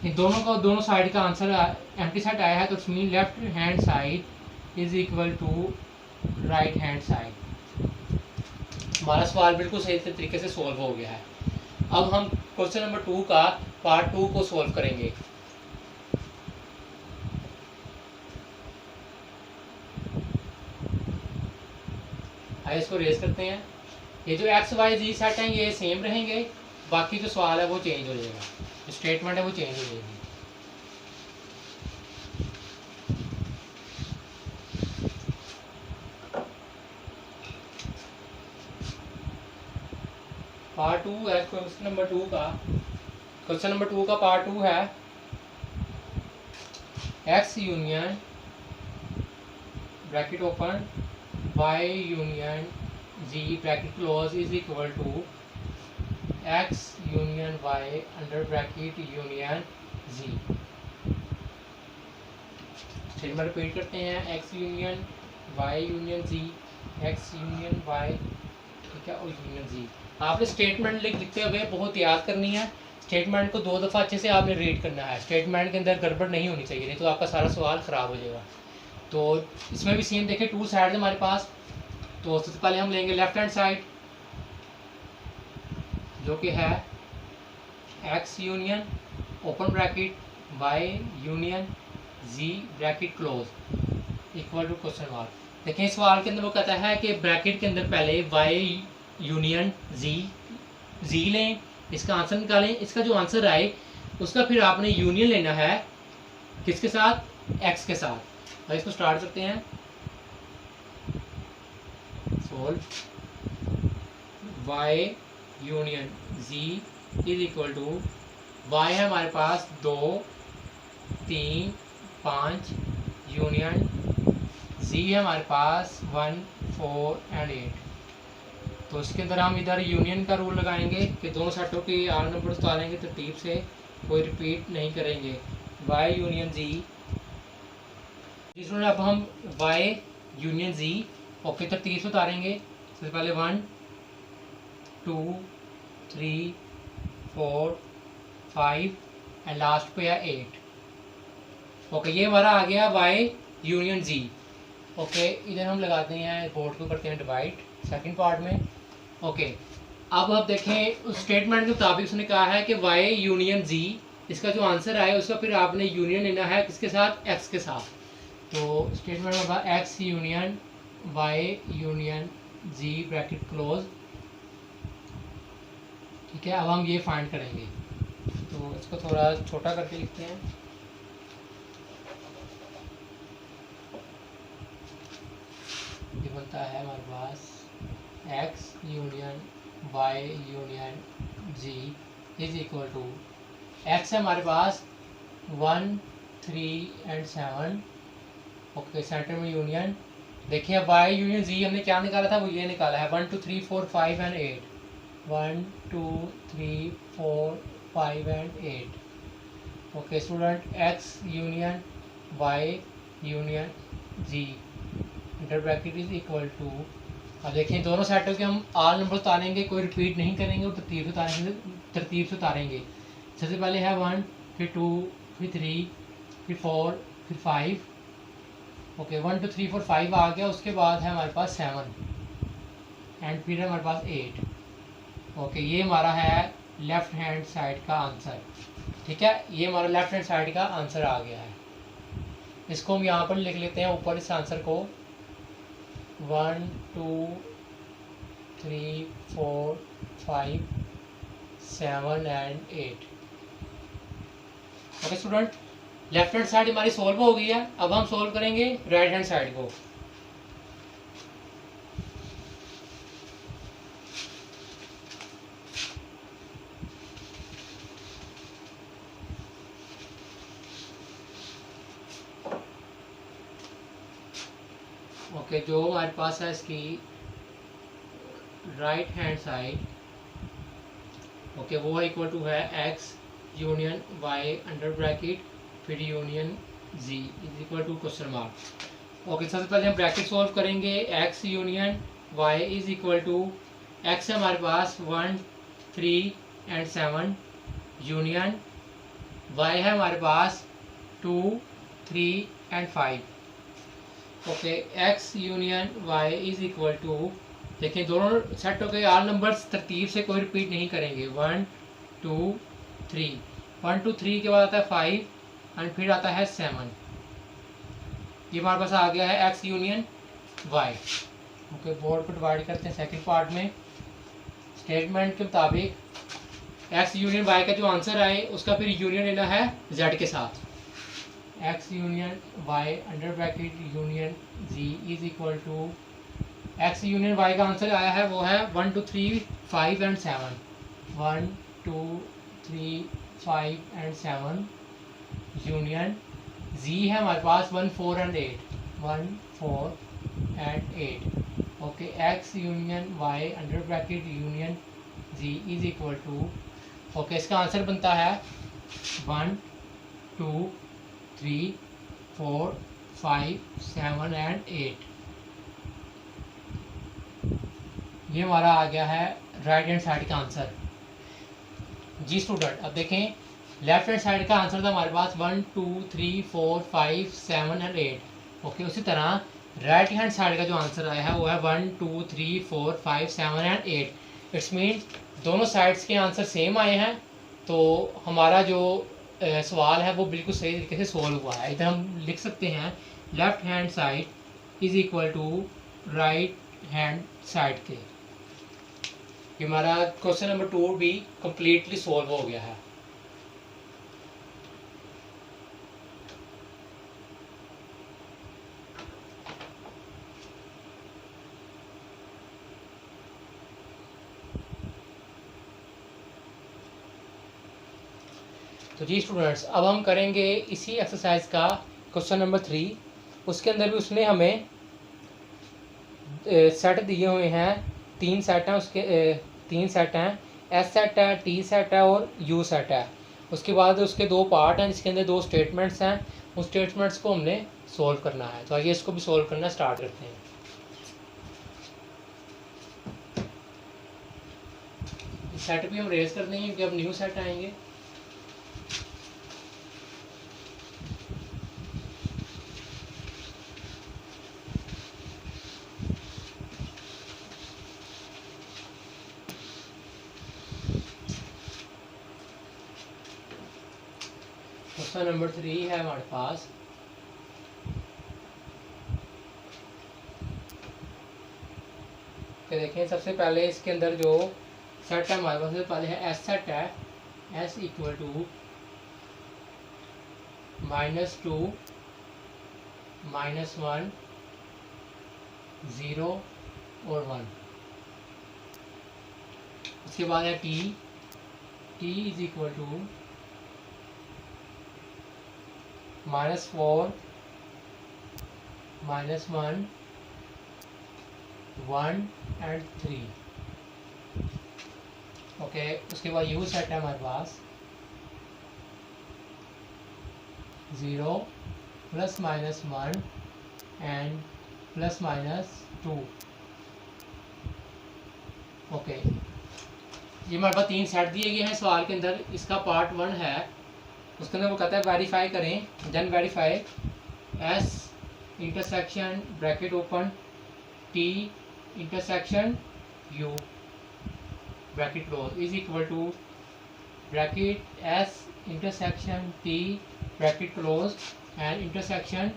A: इन दोनों साइड का आंसर एम्प्टी सेट आया है, तो it's mean left hand side is equal to right hand side. हमारा सवाल बिल्कुल सही तरीके से सॉल्व हो गया है। अब हम क्वेश्चन नंबर 2 का पार्ट 2 को सॉल्व करेंगे। आइए इसको रेज करते हैं। ये जो एक्स वाई जी सेट हैं ये सेम रहेंगे, बाकी जो सवाल है वो चेंज हो जाएगा, जो स्टेटमेंट है वो चेंज हो जाएगी। पार्ट 2 है क्वेश्चन नंबर 2 का। क्वेश्चन नंबर 2 का पार्ट 2 है X union bracket open Y union G bracket close is equal to X union Y under bracket union G. Statement repeat करते हैं, X union Y union G, X union Y, ठीक है, और union जी। आपने statement लिखते हुए बहुत याद करनी है, स्टेटमेंट को 2 दफ़ा अच्छे से आपने रीड करना है, स्टेटमेंट के अंदर गड़बड़ नहीं होनी चाहिए, नहीं तो आपका सारा सवाल ख़राब हो जाएगा। तो इसमें भी सेम देखें, 2 साइड हमारे पास। तो सबसे पहले हम लेंगे लेफ्ट हैंड साइड जो कि है X union open bracket Y union G bracket close equal to question mark. देखें सवाल के अंदर वो कहता है कि ब्रैकेट के अंदर पहले वाई यूनियन जी लें, इसका आंसर निकालें, इसका जो आंसर आए उसका फिर आपने यूनियन लेना है किसके साथ, एक्स के साथ। तो इसको स्टार्ट करते हैं, solve Y union G is equal to, Y है हमारे पास 2 3 5 यूनियन जी है हमारे पास 1 4 एंड 8। तो इसके अंदर हम इधर यूनियन का रूल लगाएंगे कि दोनों सेटों की आर नंबर उतारेंगे तरतीब से, कोई रिपीट नहीं करेंगे। वाई यूनियन जी, जिसमें अब हम वाई यूनियन जी ओके तरतीब से उतारेंगे। सबसे पहले 1 2 3 4 5 एंड लास्ट पे है 8। ओके, ये हमारा आ गया वाई यूनियन जी। ओके, इधर हम लगाते हैं, बोर्ड को करते हैं डिवाइड सेकंड पार्ट में। ओके, अब आप देखें उस स्टेटमेंट के मुताबिक उसने कहा है कि वाई यूनियन जी, इसका जो आंसर आए उसका फिर आपने यूनियन लेना है किसके साथ, एक्स के साथ। तो स्टेटमेंट होगा x union Y union G bracket close, ठीक है। अब हम ये फाइंड करेंगे, तो इसको थोड़ा छोटा करके लिखते हैं। ये बनता है हमारे पास x union y union z is equal to x है हमारे पास 1 3 एंड 7। ओके सेंटर में यूनियन देखिए y यूनियन z हमने क्या निकाला था, वो ये निकाला है 1 2 3 4 5 and 8 1 2 3 4 5 and 8। Okay student x union y union z inter bracket is equal to, अब देखें दोनों सेटों के हम आल नंबर उतारेंगे, कोई रिपीट नहीं करेंगे और तरतीब से उतारेंगे। सबसे पहले है 1 फिर 2 फिर 3 फिर 4 फिर 5। ओके 1 2 3 4 5 आ गया, उसके बाद है हमारे पास 7 एंड फिर है हमारे पास 8। ओके ये हमारा है लेफ्ट हैंड साइड का आंसर। ठीक है, ये हमारा लेफ्ट हैंड साइड का आंसर आ गया है। इसको हम यहाँ पर लिख लेते हैं ऊपर इस आंसर को 1 2 3 4 5 7 and 8। Okay student, left hand side हमारी सॉल्व हो गई है। अब हम सॉल्व करेंगे राइट हैंड साइड को। ओके जो हमारे पास है इसकी राइट हैंड साइड, ओके वो है इक्वल टू है x union y under bracket फिर union z is equal to question mark. Okay सबसे पहले हम ब्रैकेट सॉल्व करेंगे। x union y is equal to x है हमारे पास 1 3 एंड 7 यूनियन y है हमारे पास 2 3 and 5। Okay x union y is equal to, देखिए दोनों सेटों के आल नंबर्स तरतीब से कोई रिपीट नहीं करेंगे। 1 2 3 1 2 3 के बाद आता है 5 एंड फिर आता है 7। ये हमारे पास आ गया है x union y। Okay board पर डिवाइड करते हैं सेकंड पार्ट में। स्टेटमेंट के मुताबिक x यूनियन y का जो आंसर आए उसका फिर यूनियन लेना है z के साथ। x union y under bracket union z is equal to, x union y का आंसर आया है वो है 1 2 3 5 एंड 7। 1 2 3 5 एंड 7 यूनियन z है हमारे पास 1 4 and 8 1 4 and 8। Okay x union y under bracket union z is equal to, okay इसका answer बनता है 1 2 3 4 5 7 एंड 8। ये हमारा आ गया है राइट हैंड साइड का आंसर। जी स्टूडेंट अब देखें लेफ्ट हैंड साइड का आंसर था हमारे पास 1 2 3 4 5 7 एंड 8। ओके उसी तरह राइट हैंड साइड का जो आंसर आया है वो है 1 2 3 4 5 7 एंड 8। इट्स मीन दोनों साइड्स के आंसर सेम आए हैं, तो हमारा जो सवाल है वो बिल्कुल सही तरीके से सोल्व हुआ है। इधर हम लिख सकते हैं left hand side is equal to right hand side के। ये हमारा क्वेश्चन नंबर 2 भी कंप्लीटली सोल्व हो गया है। तो जी स्टूडेंट्स अब हम करेंगे इसी एक्सरसाइज का क्वेश्चन नंबर 3। उसके अंदर भी उसने हमें सेट दिए हुए हैं, 3 सेट हैं उसके 3 सेट हैं, एस सेट है, टी सेट है और यू सेट है। उसके बाद उसके 2 पार्ट हैं जिसके अंदर 2 स्टेटमेंट्स हैं। उन स्टेटमेंट्स को हमने सोल्व करना है, तो आइए इसको भी सोल्व करना स्टार्ट करते हैं। सेट भी हम रेज कर देंगे क्योंकि अब न्यू सेट आएंगे। क्वेश्चन नंबर 3 है हमारे पास। तो देखें सबसे पहले इसके अंदर जो सेट है हमारे पास, सबसे पहले है एस सेट है, एस इक्वल टू -2 -1 0 और 1। उसके बाद है t is equal to -4 -1 1 and 3। Okay, उसके बाद u सेट है हमारे पास 0 ±1 एंड ±2। ओके, ये हमारे पास 3 सेट दिए गए हैं सवाल के अंदर। इसका पार्ट 1 है, उसके अंदर वो कहता है वेरीफाई करें, then verify s intersection bracket open t intersection u bracket close is equal to bracket s intersection t bracket close and intersection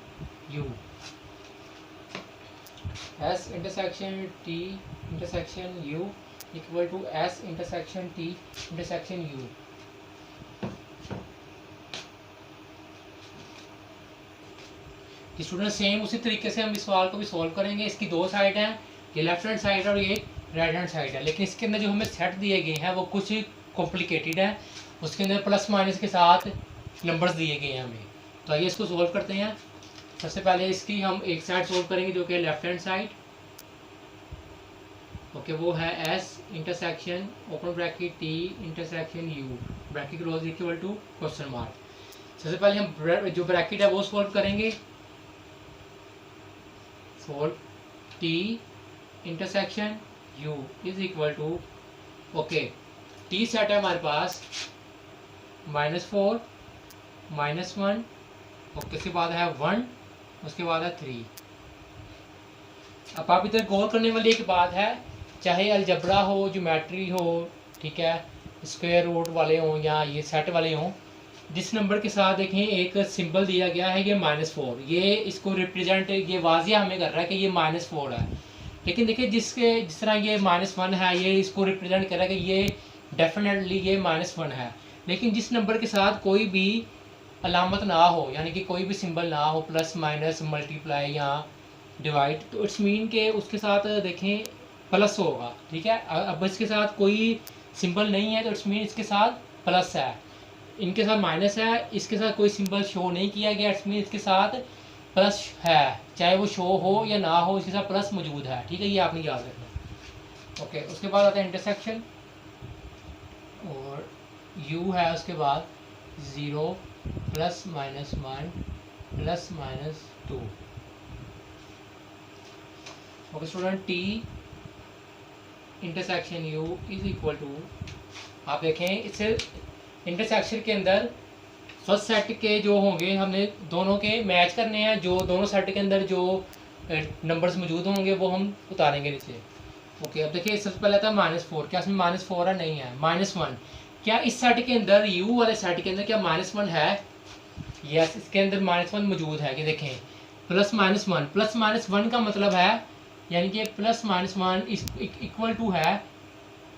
A: u। s intersection t intersection u equal to s intersection t intersection u। Student same उसी तरीके से हम इस सवाल को भी solve करेंगे। इसकी 2 साइड हैं, ये लेफ्ट हैंड साइड है और ये राइट हैंड साइड है, लेकिन इसके अंदर जो हमें सेट दिए गए हैं वो कुछ कॉम्प्लिकेटेड है। उसके अंदर प्लस माइनस के साथ नंबर्स दिए गए हैं हमें। तो आइए इसको सॉल्व करते हैं। सबसे पहले इसकी हम एक साइड सॉल्व करेंगे जो कि है लेफ्ट हैंड साइड। ओके, वो है s intersection open bracket t intersection u bracket close equal to question mark. सबसे पहले हम जो ब्रैकेट है वो सॉल्व करेंगे। Solve t intersection u is equal to, okay, t set है हमारे पास -4 -1, ओके, उसके बाद है 1, उसके बाद है 3। अब आप इधर गौर करने वाली एक बात है, चाहे अलजबरा हो, ज्योमेट्री हो, ठीक है, स्क्वायर रूट वाले हों या ये सेट वाले हों, जिस नंबर के साथ देखें एक सिंबल दिया गया है ये -4, ये इसको रिप्रेजेंट, ये वाजिया हमें कर रहा है कि ये -4 है। लेकिन देखिए जिस तरह ये -1 है, ये इसको रिप्रेजेंट कर रहा है कि ये डेफिनेटली ये -1 है। लेकिन जिस नंबर के साथ कोई भी अलामत ना हो, यानी कि कोई भी सिंबल ना हो, प्लस माइनस मल्टीप्लाई या डिवाइड, तो इट्स मीन के उसके साथ देखें प्लस होगा, ठीक है। अब इसके साथ कोई सिंबल नहीं है तो इट्स मीन इसके साथ प्लस है। इनके साथ माइनस है, इसके साथ कोई सिंबल शो नहीं किया गया, इट्स मीन इसके साथ प्लस है, चाहे वो शो हो या ना हो, इसके साथ प्लस मौजूद है, ठीक है, ये आपने याद रखना। ओके, उसके बाद आता है इंटरसेक्शन और u है, उसके बाद 0 ±1 ±2। Okay student, t intersection u is equal to, आप देखें इससे इंटरसेक्शन के अंदर फर्स्ट सेट के जो होंगे हमने दोनों के मैच करने हैं, जो दोनों सेट के अंदर जो नंबर्स मौजूद होंगे वो हम उतारेंगे नीचे। ओके, अब देखिए सबसे पहले था -4, क्या इसमें -4 है? नहीं है। -1, क्या इस सेट के अंदर, u वाले सेट के अंदर क्या -1 है? यस, इसके अंदर -1 मौजूद है। कि देखें +-1 का मतलब है, यानी कि +-1 इक्वल टू है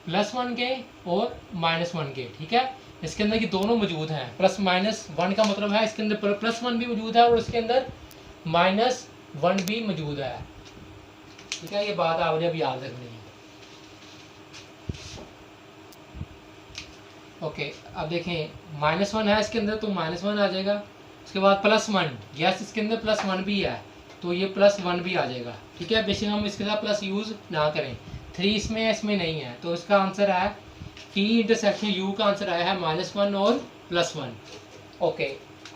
A: +1 के और -1 के, ठीक है। इसके अंदर ये दोनों मौजूद हैं। +-1 का मतलब है इसके अंदर +1 भी मौजूद है और इसके अंदर -1 भी मौजूद है, ठीक है। ये बात आपने अब याद रखनी है। ओके, अब देखें -1 है इसके अंदर तो -1 आ जाएगा। उसके बाद +1, यस इसके अंदर +1 भी है तो ये +1 भी आ जाएगा, ठीक है। बेशक हम इसके साथ प्लस यूज़ ना करें। 3 इसमें है, इसमें नहीं है, तो इसका आंसर है t इंटरसेक्शन u का आंसर आया है -1 और +1। ओके,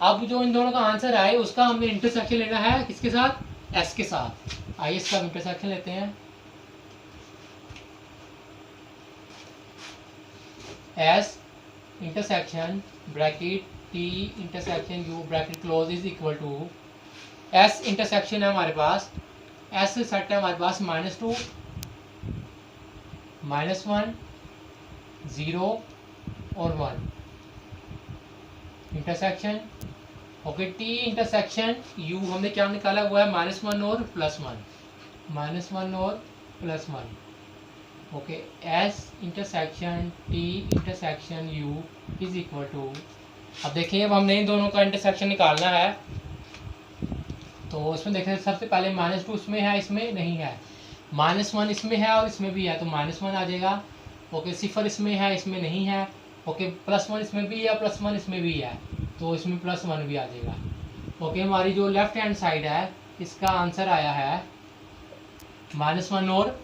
A: अब जो इन दोनों का आंसर आए उसका हमने इंटरसेक्शन लेना है किसके साथ? s के साथ। आइए इसका इंटरसेक्शन लेते हैं। s intersection bracket t intersection u bracket close is equal to, s intersection है हमारे पास, s सेट है हमारे पास -2 -1 0 और 1 intersection. Okay, t intersection u हमने क्या निकाला हुआ है? -1 और +1, -1 और +1। Okay, s intersection t intersection u is equal to, अब देखिए अब हमने इन दोनों का इंटरसेक्शन निकालना है तो इसमें देखें सबसे पहले -2 इसमें है, इसमें नहीं है, -1 इसमें है और इसमें भी है, तो -1 आ जाएगा। ओके, 0 इसमें है, इसमें नहीं है। ओके, +1 इसमें भी है, +1 इसमें भी है, तो इसमें +1 भी आ जाएगा। ओके, हमारी जो लेफ्ट हैंड साइड है इसका आंसर आया है -1 और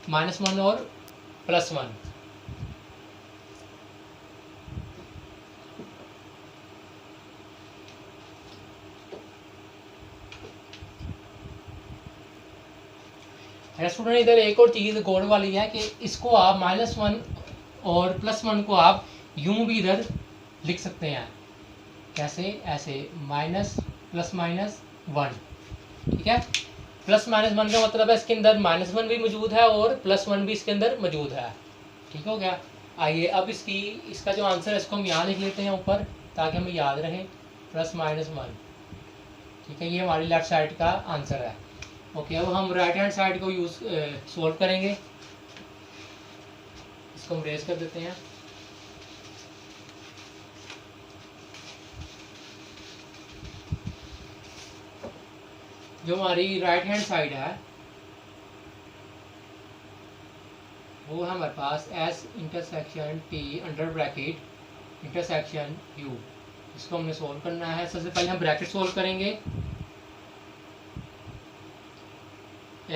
A: +1। स्टूडेंट इधर एक और चीज़ गौर वाली है कि इसको आप -1 और +1 को आप यूं भी इधर लिख सकते हैं। कैसे? ऐसे -+-1, ठीक है। +-1 का मतलब है इसके अंदर -1 भी मौजूद है और +1 भी इसके अंदर मौजूद है। ठीक हो गया। आइए अब इसका जो आंसर है इसको हम यहाँ लिख लेते हैं ऊपर, ताकि हमें याद रहे, +-1। ठीक है, ये हमारी लेफ्ट साइड का आंसर है। ओके, अब हम राइट हैंड साइड को सोल्व करेंगे। इसको हम रेज कर देते हैं। जो हमारी राइट हैंड साइड है वो है हमारे पास S intersection T under bracket intersection U। इसको हमने सोल्व करना है। सबसे पहले हम ब्रैकेट सोल्व करेंगे।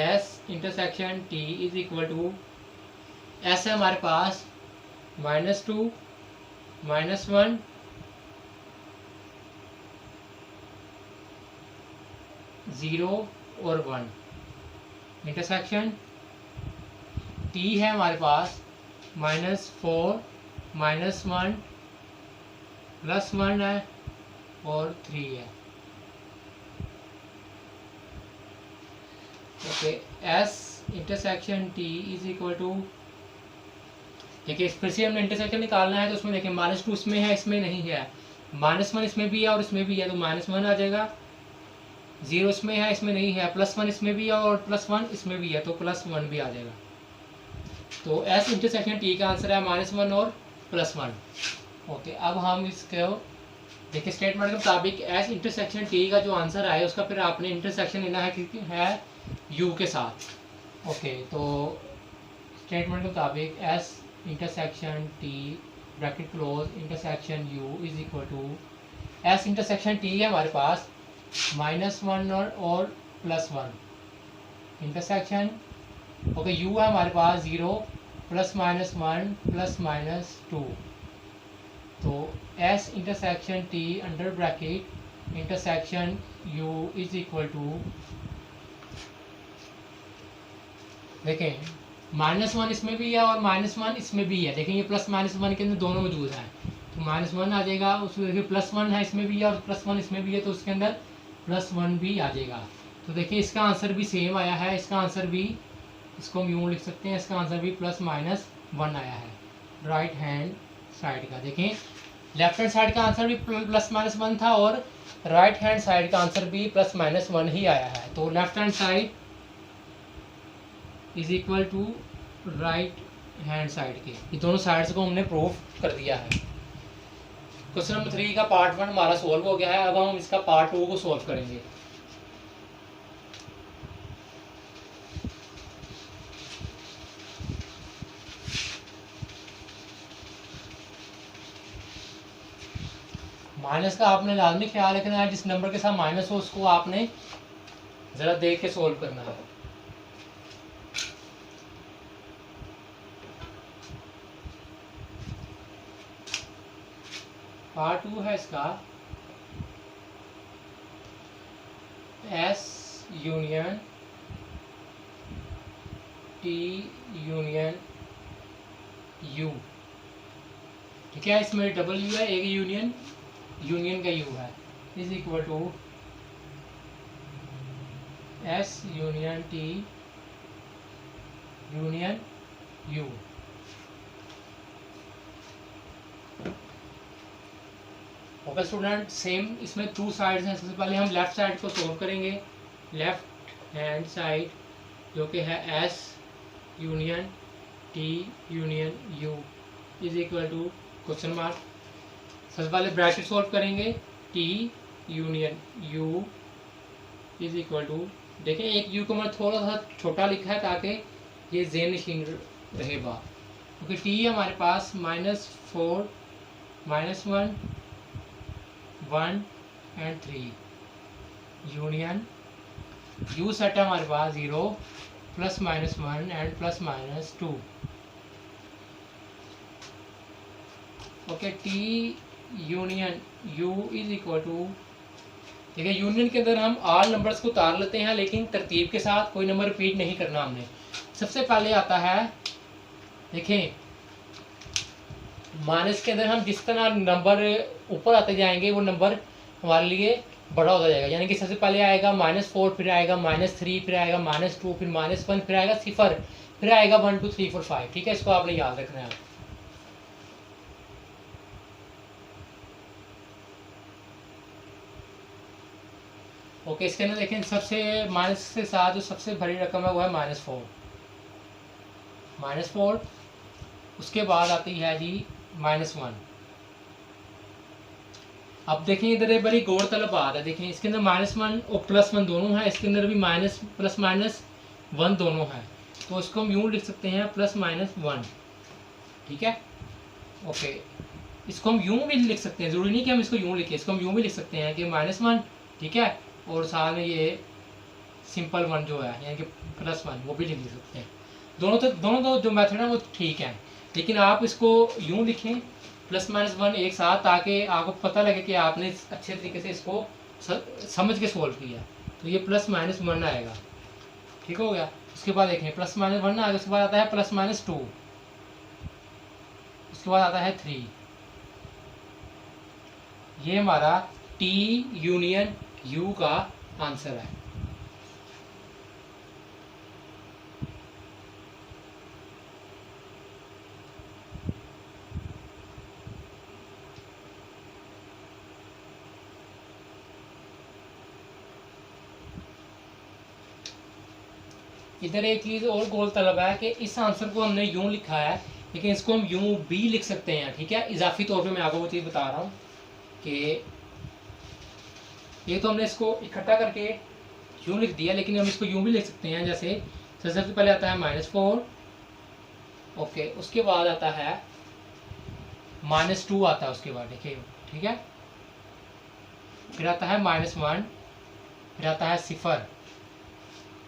A: S intersection T is equal to, S है हमारे पास -2, -1, ज़ीरो और 1। इंटरसेक्शन T है हमारे पास -4, -1, +1 है और 3 है। Okay, S intersection T is equal to, देखिए फिर से हमने इंटरसेक्शन निकालना है, तो उसमें देखिए -2 इसमें है, इसमें नहीं है, -1 इसमें भी है और इसमें भी है, तो -1 आ जाएगा। 0 इसमें है, इसमें नहीं है, +1 इसमें भी है और +1 इसमें भी है, तो +1 भी आ जाएगा। तो S इंटरसेक्शन T का आंसर है -1 और +1। ओके, अब हम इसको देखिए स्टेटमेंट के मुताबिक S इंटरसेक्शन T का जो आंसर आए उसका फिर आपने इंटरसेक्शन लेना है U के साथ। ओके, तो स्टेटमेंट के मुताबिक S intersection T bracket close intersection U is equal to, S intersection T है हमारे पास -1 और +1 इंटरसेक्शन। ओके, U है हमारे पास 0, +-1, +-2, तो S intersection T under bracket intersection U is equal to, देखें -1 इसमें भी है और -1 इसमें भी है। देखें ये +-1 के अंदर दोनों मौजूद हैं, तो -1 आ जाएगा। उसमें देखिए +1 है इसमें भी है और +1 इसमें भी है, तो उसके अंदर +1 भी आ जाएगा। तो देखिए इसका आंसर भी सेम आया है। इसका आंसर भी, इसको हम यूँ लिख सकते हैं, इसका आंसर भी +-1 आया है राइट हैंड साइड का। देखें लेफ्ट हैंड साइड का आंसर भी +-1 था और राइट हैंड साइड का आंसर भी +-1 ही आया है। तो left hand side is equal to right hand side के, ये दोनों साइड्स को हमने प्रूव कर दिया है। क्वेश्चन नंबर 3 का पार्ट 1 हमारा सोल्व हो गया है। अब हम इसका पार्ट 2 को सोल्व करेंगे। माइनस का आपने लाजमी ख्याल रखना है, जिस नंबर के साथ माइनस हो उसको आपने जरा देख के सोल्व करना है। पार्ट 2 है इसका S union T union U। ठीक है, इसमें W है, एक यूनियन का U है, is equal to S union T union U। Okay student, same इसमें 2 साइड्स हैं। सबसे पहले हम लेफ्ट साइड को सोल्व करेंगे। लेफ्ट हैंड साइड जो कि है S union T union U is equal to question mark. सबसे पहले ब्रैकेट सोल्व करेंगे, T union U is equal to, देखें एक यू को मैंने थोड़ा सा छोटा लिखा है ताकि ये जेन नशीन रहे बात। क्योंकि टी है हमारे पास -4 -1 1 एंड 3 यूनियन यू सेट है हमारे पास 0 +-1 and +-2। Okay, T union U is equal to, देखिए यूनियन के अंदर हम ऑल नंबर्स को उतार लेते हैं लेकिन तरतीब के साथ कोई नंबर रिपीट नहीं करना हमने। सबसे पहले आता है, देखें माइनस के अंदर हम जिस तरह नंबर ऊपर आते जाएंगे वो नंबर हमारे लिए बड़ा होता जाएगा। यानी कि सबसे पहले आएगा -4, फिर आएगा -3, फिर आएगा -2, फिर -1, फिर आएगा 0, फिर आएगा 1 2 3 4 5। ठीक है, इसको आपने याद रखना है। ओके, इसके अंदर देखें सबसे माइनस के साथ जो सबसे बड़ी रकम है वो है -4। उसके बाद आती है जी -1। अब देखें इधर एक बड़ी गौरतलब बात है, देखें इसके अंदर -1 और +1 दोनों है, इसके अंदर भी +-1 दोनों है, तो इसको हम यूँ लिख सकते हैं +-1। ठीक है, ओके, इसको हम यूँ भी लिख सकते हैं, ज़रूरी नहीं कि हम इसको यूँ लिखें, इसको हम यूँ भी लिख सकते हैं कि -1, ठीक है, और साथ में ये सिंपल 1 जो है यानी कि +1 वो भी लिख सकते हैं। दोनों तो जो मेथड है वो ठीक है, लेकिन आप इसको यूँ लिखें +-1 एक साथ, ताकि आपको पता लगे कि आपने अच्छे तरीके से इसको समझ के सोल्व किया। तो ये +-1 आएगा। ठीक हो गया। उसके बाद देखें +-1 आएगा, उसके बाद आता है +-2, उसके बाद आता है 3। ये हमारा टी यूनियन यू का आंसर है। इधर एक चीज़ और गोल तलब है कि इस आंसर को हमने यूं लिखा है, लेकिन इसको हम यूं भी लिख सकते हैं। ठीक है, इजाफी तौर पे मैं आपको वो चीज़ बता रहा हूँ कि ये तो हमने इसको इकट्ठा करके यूं लिख दिया, लेकिन हम इसको यूं भी लिख सकते हैं। जैसे सबसे पहले आता है -4, ओके, उसके बाद आता है -2 आता है, उसके बाद देखिए, ठीक है, फिर आता है -1, फिर आता है 0,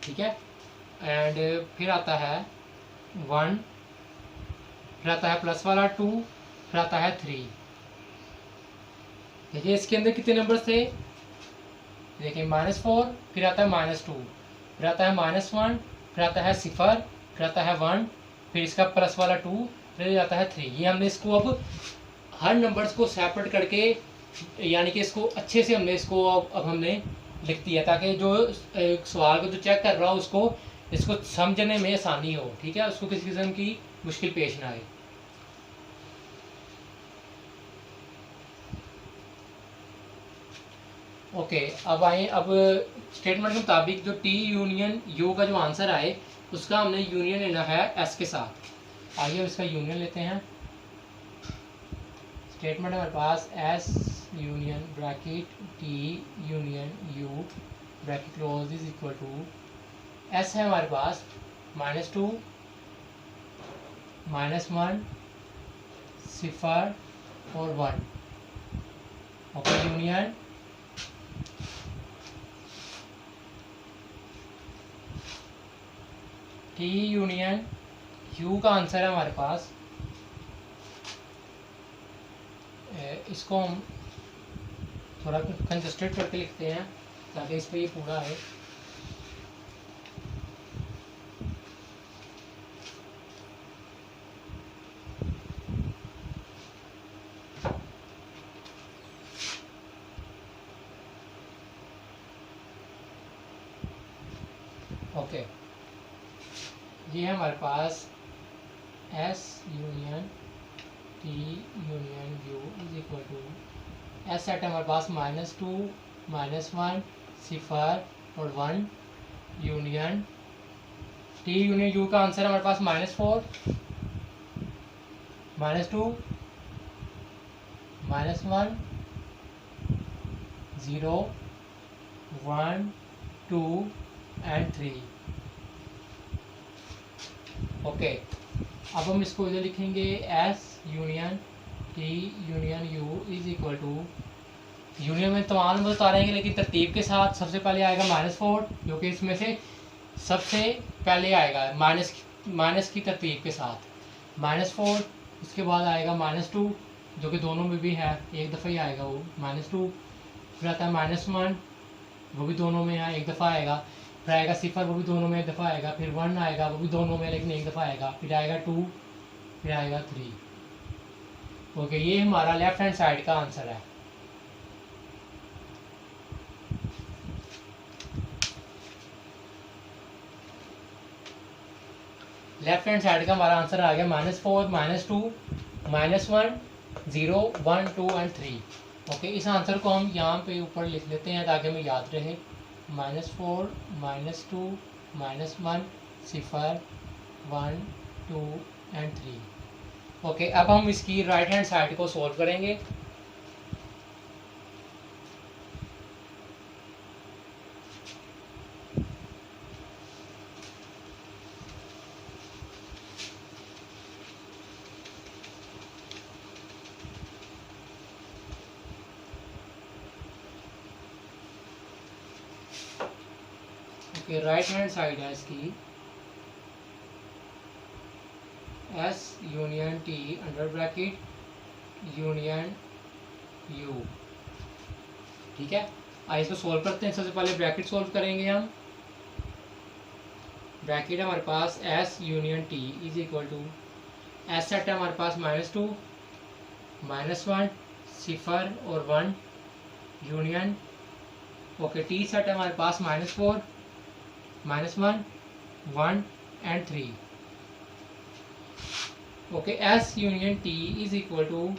A: ठीक है, एंड फिर आता है 1, फिर आता है प्लस वाला 2, फिर आता है 3। देखिए इसके अंदर कितने नंबर थे, देखिए -4, फिर आता है -2, फिर आता है -1, फिर आता है 0, फिर आता है 1, फिर इसका प्लस वाला 2, फिर आता है 3। ये हमने इसको अब हर नंबर्स को सेपरेट करके, यानी कि इसको अच्छे से हमने इसको अब हमने लिख दिया, ताकि जो सवाल को जो चेक कर रहा हो उसको इसको समझने में आसानी हो। ठीक है, उसको किसी किस्म की मुश्किल पेश ना आए। ओके, अब आए, अब स्टेटमेंट के मुताबिक जो टी यूनियन यू का जो आंसर आए उसका हमने यूनियन लेना है एस के साथ। आइए हम इसका यूनियन लेते हैं। स्टेटमेंट हमारे पास S union bracket T union U bracket close is equal to, S है हमारे पास -2, -1, 0 और 1। Okay, union T union U का आंसर है हमारे पास, इसको हम थोड़ा कंजस्टेड करके लिखते हैं ताकि इस पर ये पूरा है। ओके, ये है हमारे पास S union T union U is equal to, S set है हमारे पास -2, -1, 0 और 1, यूनियन टी यूनियन यू का आंसर है हमारे पास -4, -2, -1, 0, 1, 2 एंड 3। ओके, अब हम इसको इधर लिखेंगे S union T union U is equal to, union में तमाम नंबर उतारेंगे लेकिन तरतीब के साथ। सबसे पहले आएगा -4 जो कि इसमें से सबसे पहले आएगा माइनस की तरतीब के साथ, -4। उसके बाद आएगा -2 जो कि दोनों में भी है, एक दफ़ा ही आएगा वो -2। फिर आता है -1, वो भी दोनों में है, एक दफ़ा आएगा। फिर आएगा 0, वो भी दोनों में एक दफ़ा आएगा। फिर 1 आएगा, वो भी दोनों में लेकिन एक दफ़ा आएगा। फिर आएगा 2, फिर आएगा 3। ओके, ये हमारा लेफ्ट हैंड साइड का आंसर है। लेफ्ट हैंड साइड का हमारा आंसर आ गया -4, -2, -1, 0, 1, 2 एंड 3। ओके, इस आंसर को हम यहाँ पे ऊपर लिख लेते हैं ताकि हमें याद रहे। -4, -2, -1, 0, 1, 2 एंड 3। ओके, अब हम इसकी राइट हैंड साइड को सॉल्व करेंगे। ओके, राइट हैंड साइड है इसकी S union T under bracket union U। ठीक है, आइए इसको सॉल्व करते हैं। सबसे पहले ब्रैकेट सॉल्व करेंगे हम। ब्रैकेट है हमारे पास S union T is equal to, S set है हमारे पास -2, -1, 0 और 1 यूनियन। ओके, T सेट है हमारे पास -4, -1, 1 and 3। Okay, S union T is equal to,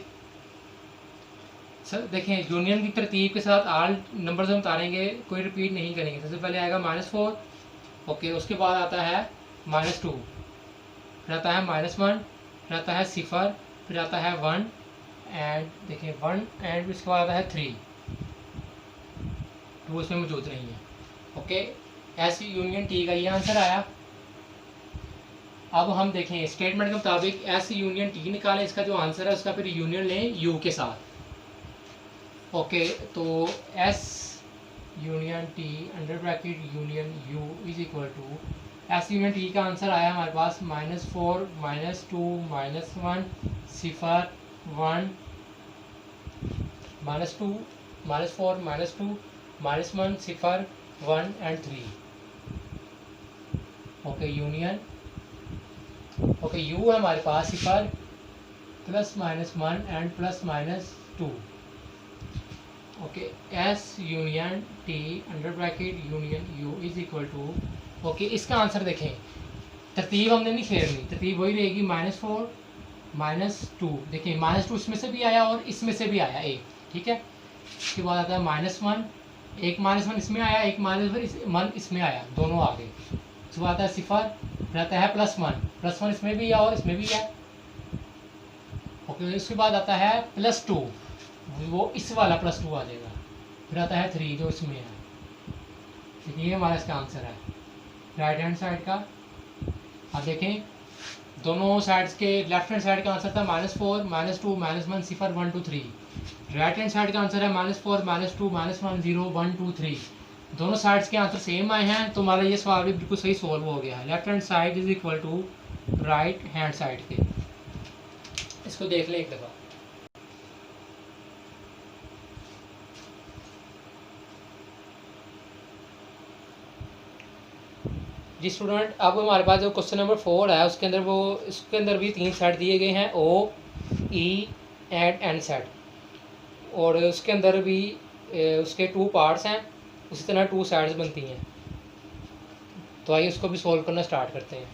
A: sir देखें यूनियन की तरतीब के साथ आल नंबर्स हम उतारेंगे, कोई रिपीट नहीं करेंगे। सबसे पहले आएगा -4। ओके, उसके बाद आता है -2, फिर आता है -1, फिर आता है 0, फिर आता है 1 एंड देखिए 1 एंड इसके बाद आता है 3, 2 इसमें मौजूद नहीं है। ओके, एस यूनियन टी का ये आंसर आया। अब हम देखें स्टेटमेंट के मुताबिक एस यूनियन टी निकालें, इसका जो आंसर है उसका फिर यूनियन लें यू के साथ। ओके, तो S union T under bracket union U is equal to, S union T का आंसर आया हमारे पास -4, -2, -1, 0, 1, -2, -4, -2, -1, 0, 1 and 3। Okay, union. Okay, U है हमारे पास 0, +-1 and +-2। Okay, S union T under bracket union U is equal to, okay इसका answer देखें, तरतीब हमने नहीं फेरनी, तरतीब वही रहेगी -4, -2। देखिए -2 इसमें से भी आया और इसमें से भी आया एक, ठीक है। उसके बाद आता है -1, एक -1 इसमें आया, एक -1 इसमें आया, दोनों आ गए। उसके बाद आता है 0, फिर आता है +1 इसमें भी है और इसमें भी है। ओके, उसके बाद आता है +2, वो इस वाला +2 आ जाएगा। फिर आता है 3 जो इसमें है। ये हमारा इसका आंसर है राइट हैंड साइड का। अब देखें दोनों साइड्स के, लेफ्ट हैंड साइड का आंसर था -4, -2, -1, 0, 1, 2, 3। राइट हैंड साइड का आंसर है -4, -2, -1, 0, 1, 2, 3। दोनों साइड्स के आंसर सेम आए हैं, तो हमारा ये सवाल भी बिल्कुल सही सॉल्व हो गया है। Left hand side is equal to right hand side के। इसको देख लें एक दफ़ा। जी स्टूडेंट, अब हमारे पास जो क्वेश्चन नंबर 4 है उसके अंदर भी 3 सेट दिए गए हैं, ओ, ई एंड एन सेट, और उसके अंदर भी उसके 2 पार्ट्स हैं, उसी तरह 2 साइड्स बनती हैं। तो आइए उसको भी सॉल्व करना स्टार्ट करते हैं।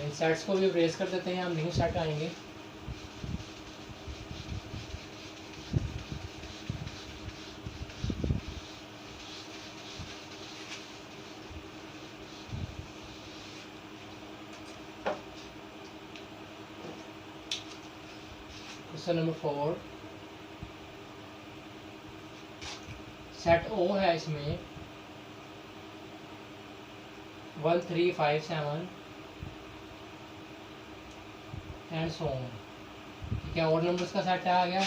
A: इन सेट्स को भी रेज कर देते हैं, हम न्यू सेट आएंगे। क्वेश्चन नंबर 4, सेट ओ है इसमें 1 3 5 7 एंड सो ऑन। ठीक है, ओड नंबर्स का सेट आ गया,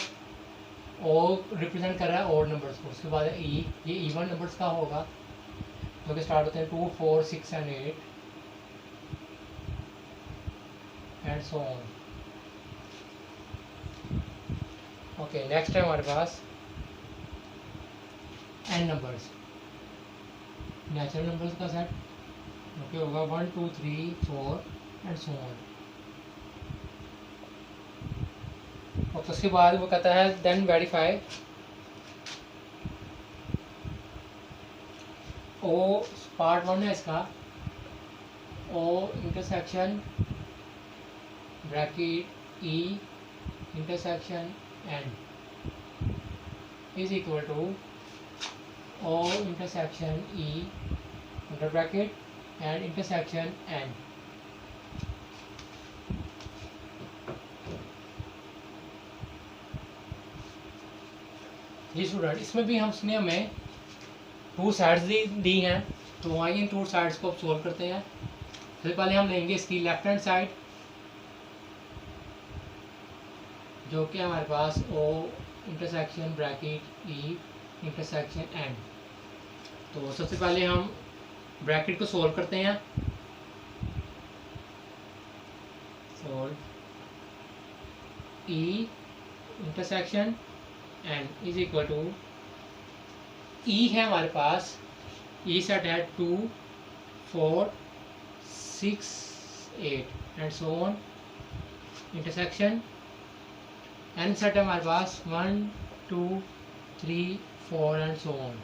A: ओ रिप्रेजेंट कर रहा है ओड नंबर्स को। उसके बाद ई, ये इवन नंबर्स का होगा जो कि स्टार्ट होते हैं 2 4 6 and 8 and so on. Okay, next है हमारे पास एन नंबर्स, नेचुरल नंबर्स का सेट जो कि होगा 1 2 3 4 एंड सो ऑन। और उसके बाद वो कहता है देन वेरीफाई ओ, पार्ट 1 है इसका, O intersection bracket E intersection N is equal to O intersection E under bracket and intersection N. जी स्टूडेंट, इसमें भी हमने हमें 2 साइड्स दी हैं, तो आइए इन 2 साइड्स को अब सोल्व करते हैं। सबसे पहले हम लेंगे इसकी लेफ्ट हैंड साइड जो कि हमारे पास O intersection bracket E intersection N. तो सबसे पहले हम ब्रैकेट को सोल्व करते हैं। Solve E intersection N is equal to, E है हमारे पास, ई सेट है 2 4 6 8 and so on, intersection N set है हमारे पास 1 2 3 4 and so on.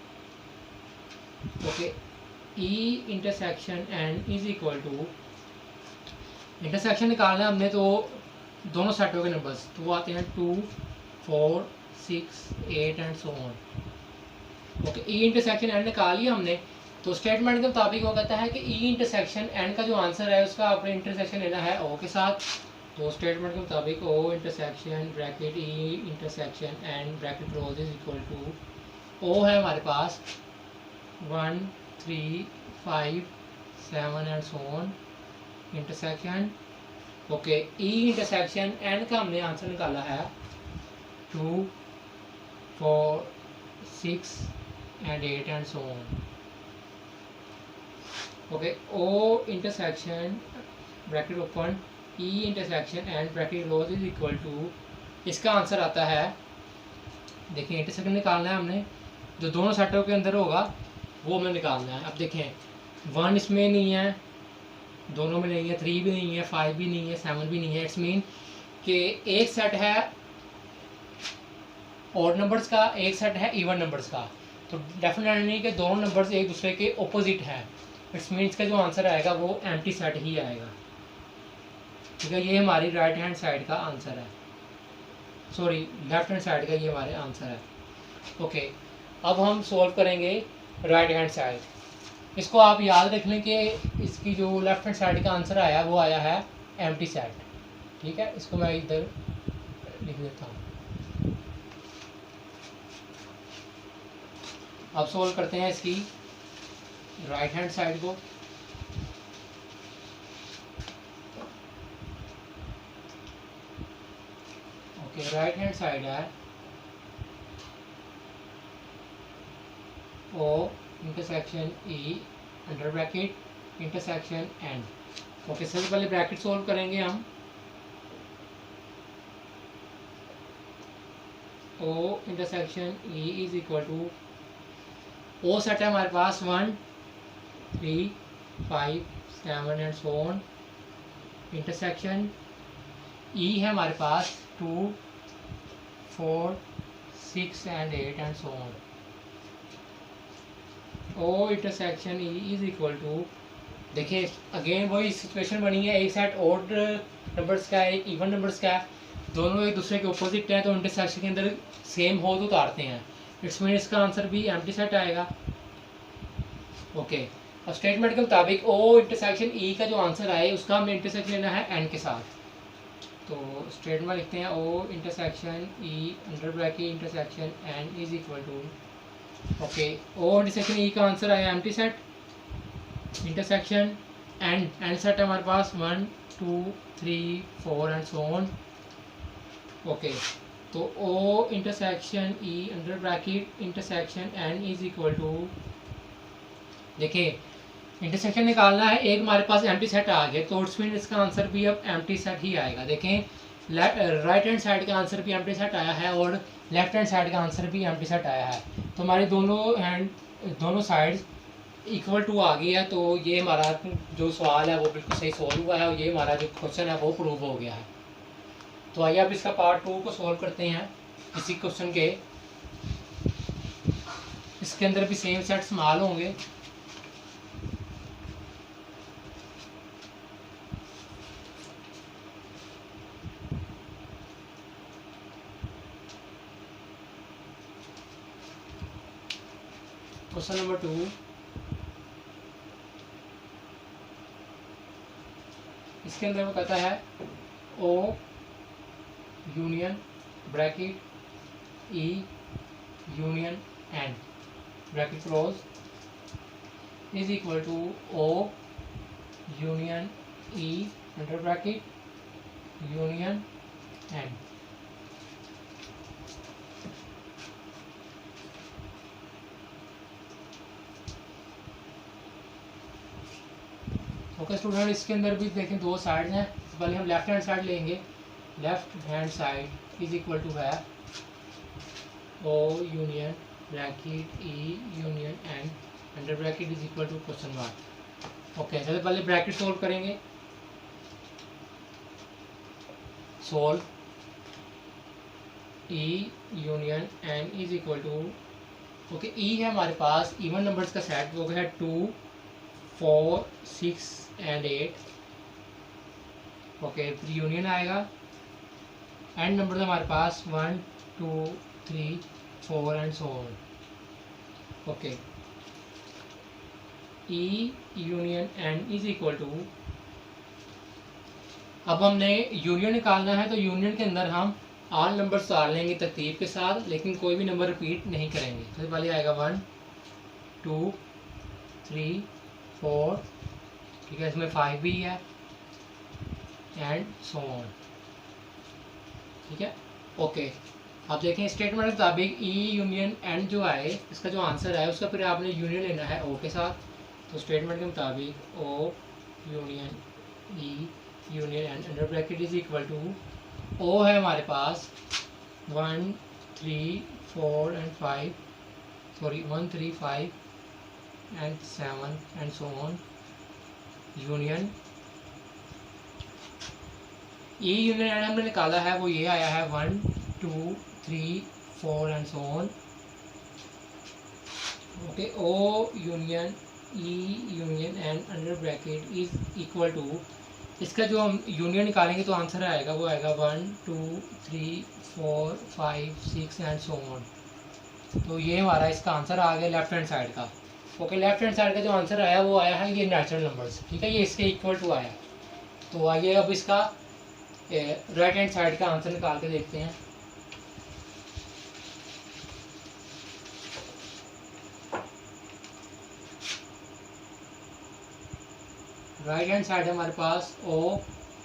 A: Okay, E intersection N is equal to, intersection निकालना है हमने तो दोनों सेटों के नंबर्स, तो आते हैं 2 4 6 8 and so on. Okay, E intersection N निकाल लिया हमने, तो स्टेटमेंट के मुताबिक वो कहता है कि ई इंटरसेक्शन एन का जो आंसर है उसका आपने इंटरसेक्शन लेना है ओ के साथ। तो स्टेटमेंट के मुताबिक O intersection bracket E intersection N bracket close is equal to, O है हमारे पास 1 3 5 7 and so on, intersection. Okay, E intersection N का हमने आंसर निकाला है 2 4 6 and 8 and so on. Okay, O intersection bracket open E intersection and bracket close is equal to, इसका answer आता है, देखिए इंटरसेक्शन निकालना है हमने, जो दोनों सेटों के अंदर होगा वो हमें निकालना है। अब देखें 1 इसमें नहीं है, दोनों में नहीं है, 3 भी नहीं है, 5 भी नहीं है, 7 भी नहीं है। इट्स मीन कि एक सेट है ऑड नंबर्स का, एक सेट है इवन नंबर्स का, तो डेफिनेटली नहीं कि दोनों नंबर्स एक दूसरे के ऑपोजिट हैं। इट्स मीन इसका जो आंसर आएगा वो एम्प्टी सेट ही आएगा। ठीक है, ये हमारी राइट हैंड साइड का आंसर है, सॉरी लेफ्ट हैंड साइड का ये हमारे आंसर है। ओके, अब हम सॉल्व करेंगे राइट हैंड साइड। इसको आप याद रख लें कि इसकी जो लेफ्ट हैंड साइड का आंसर आया वो आया है एम्प्टी सेट। ठीक है, इसको मैं इधर लिख देता हूँ। अब सॉल्व करते हैं इसकी राइट हैंड साइड को। ओके, राइट हैंड साइड है O intersection E under bracket intersection N. Okay, सबसे पहले ब्रैकेट सोल्व करेंगे हम। O intersection E is equal to, O set है हमारे पास 1 3 5 7 and so on, intersection E है हमारे पास 2 4 6 and 8 and so on. O intersection E is equal to, देखिए अगेन वही सिचुएशन बनी है, एक सेट ऑड नंबर्स का है, एक इवन नंबर्स का है, दोनों एक दूसरे के ऑपोजिट हैं, तो इंटरसेक्शन के अंदर सेम हो तो उतारते हैं। इट्स मीन इसका आंसर भी एम्प्टी सेट आएगा। ओके, अब स्टेटमेंट के मुताबिक ओ इंटरसेक्शन ई का जो आंसर आए उसका हमें इंटरसेक्शन लेना है एन के साथ। तो स्टेटमेंट लिखते हैं O intersection E under bracket intersection N is equal to, okay, O intersection E का आंसर आया empty set, intersection and set है हमारे पास 1 2 3 4 एंड सो ऑन, ओके। तो O intersection E under bracket intersection N is equal to, देखिए intersection निकालना है, एक हमारे पास एम्प्टी सेट आ गया तो उसमें इसका आंसर भी अब एम्प्टी सेट ही आएगा। देखें राइट हैंड साइड का आंसर भी एम्प्टी सेट आया है और लेफ्ट हैंड साइड का आंसर भी एम्प्टी सेट आया है, तो हमारे दोनों साइड्स इक्वल टू आ गई है। तो ये हमारा जो सवाल है वो बिल्कुल सही सॉल्व हुआ है और ये हमारा जो क्वेश्चन है वो प्रूव हो गया है। तो आइए अब इसका पार्ट 2 को सॉल्व करते हैं इसी क्वेश्चन के। इसके अंदर भी सेम सेट इस्तेमाल होंगे। क्वेश्चन नंबर 2, इसके अंदर वो कहता है O union bracket E union N bracket close is equal to O union E under bracket union N. Okay student, इसके अंदर भी देखें दो साइड्स हैं। पहले हम लेफ्ट हैंड साइड लेंगे, left hand side is equal to है O union bracket E union N under bracket is equal to question mark. Okay, चलो पहले ब्रैकेट सोल्व करेंगे। Solve E union N is equal to, okay E है हमारे पास even numbers का set, वो है 2 4 6 एंड 8, ओके। फिर यूनियन आएगा, एंड नंबर हमारे पास 1 2 3 4 and so on, okay. E union N is equal to, अब हमने यूनियन निकालना है तो यूनियन के अंदर हम ऑल नंबर्स डाल लेंगे तरतीब के साथ, लेकिन कोई भी नंबर रिपीट नहीं करेंगे। सबसे पहले आएगा 1 2 3 4, ठीक है, इसमें 5 भी है एंड सो ऑन, ठीक है, ओके। अब देखें स्टेटमेंट के मुताबिक ई यूनियन एन जो आए, इसका जो आंसर है उसका फिर आपने यूनियन लेना है ओ के साथ। तो स्टेटमेंट के मुताबिक O union E union N under bracket is equal to, O है हमारे पास 1 3 4 and 5, sorry 1 3 5 and 7 and so on, union E union N हमने निकाला है वो ये आया है 1 2 3 4 and so on, okay. O union E union N under bracket is equal to, इसका जो हम यूनियन निकालेंगे तो आंसर आएगा वो आएगा 1 2 3 4 5 6 एंड सो ऑन। तो ये हमारा इसका आंसर आ गया लेफ्ट हैंड साइड का, ओके। लेफ्ट हैंड साइड का जो आंसर आया वो आया है ये नेचुरल नंबर्स, ठीक है, ये इसके इक्वल टू आया। तो आइए अब इसका राइट हैंड साइड का आंसर निकाल के देखते हैं। राइट हैंड साइड है हमारे पास O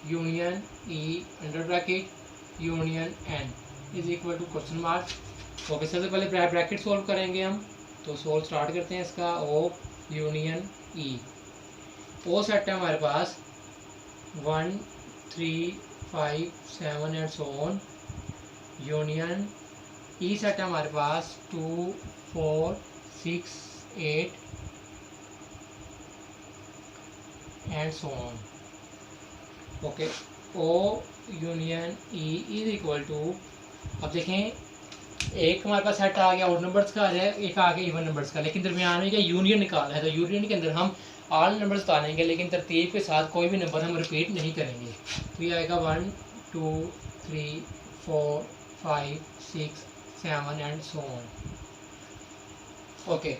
A: union E under bracket union N is equal to question mark. Okay, सबसे पहले ब्रैकेट सोल्व करेंगे हम, तो सोल्व स्टार्ट करते हैं इसका। ओ यूनियन ई, ओ सेट है हमारे पास 1 3 5 7 and so on, union E set है हमारे पास 2 4 6 8 and so on, okay. O union E is equal to, अब देखें एक हमारे पास सेट आ गया ऑड नंबर्स का, एक आ गया इवन नंबर्स का, लेकिन दरमियान में क्या यूनियन निकालना है। तो यूनियन के अंदर हम ऑल नंबर्स डालेंगे लेकिन तरतीब के साथ कोई भी नंबर हम रिपीट नहीं करेंगे। तो ये आएगा 1 2 3 4 5 6 7 and so on, okay.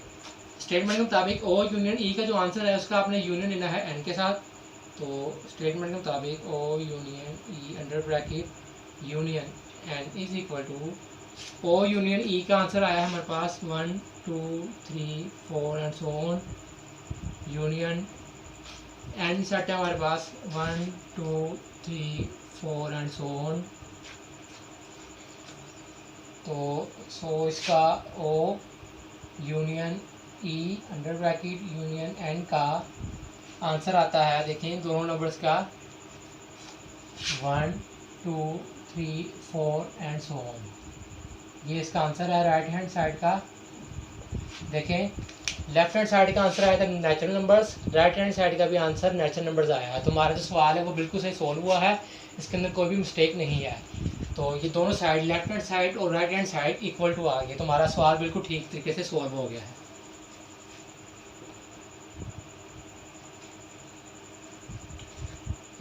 A: Statement के मुताबिक ओ यूनियन ई का जो आंसर है उसका आपने यूनियन लेना है एन के साथ। तो स्टेटमेंट के मुताबिक O union E under bracket union N is equal to O union E का आंसर आया है हमारे पास 1 2 3 4 and so on. Union N set है हमारे पास 1 2 3 4 एंड सो ऑन। तो इसका O union E under bracket union N का आंसर आता है, देखें दोनों नंबर्स का 1 2 3 4 एंड सो ऑन। ये इसका आंसर है राइट हैंड साइड का। देखें लेफ्ट हैंड साइड का आंसर आया था natural numbers, right hand side का भी आंसर नेचुरल नंबर्स आया है। तो हमारा जो सवाल है वो बिल्कुल सही सॉल्व हुआ है, इसके अंदर कोई भी मिस्टेक नहीं है। तो ये दोनों साइड लेफ्ट हैंड साइड और right hand side equal to आ गए, तो हमारा सवाल बिल्कुल ठीक तरीके से सॉल्व हो गया है।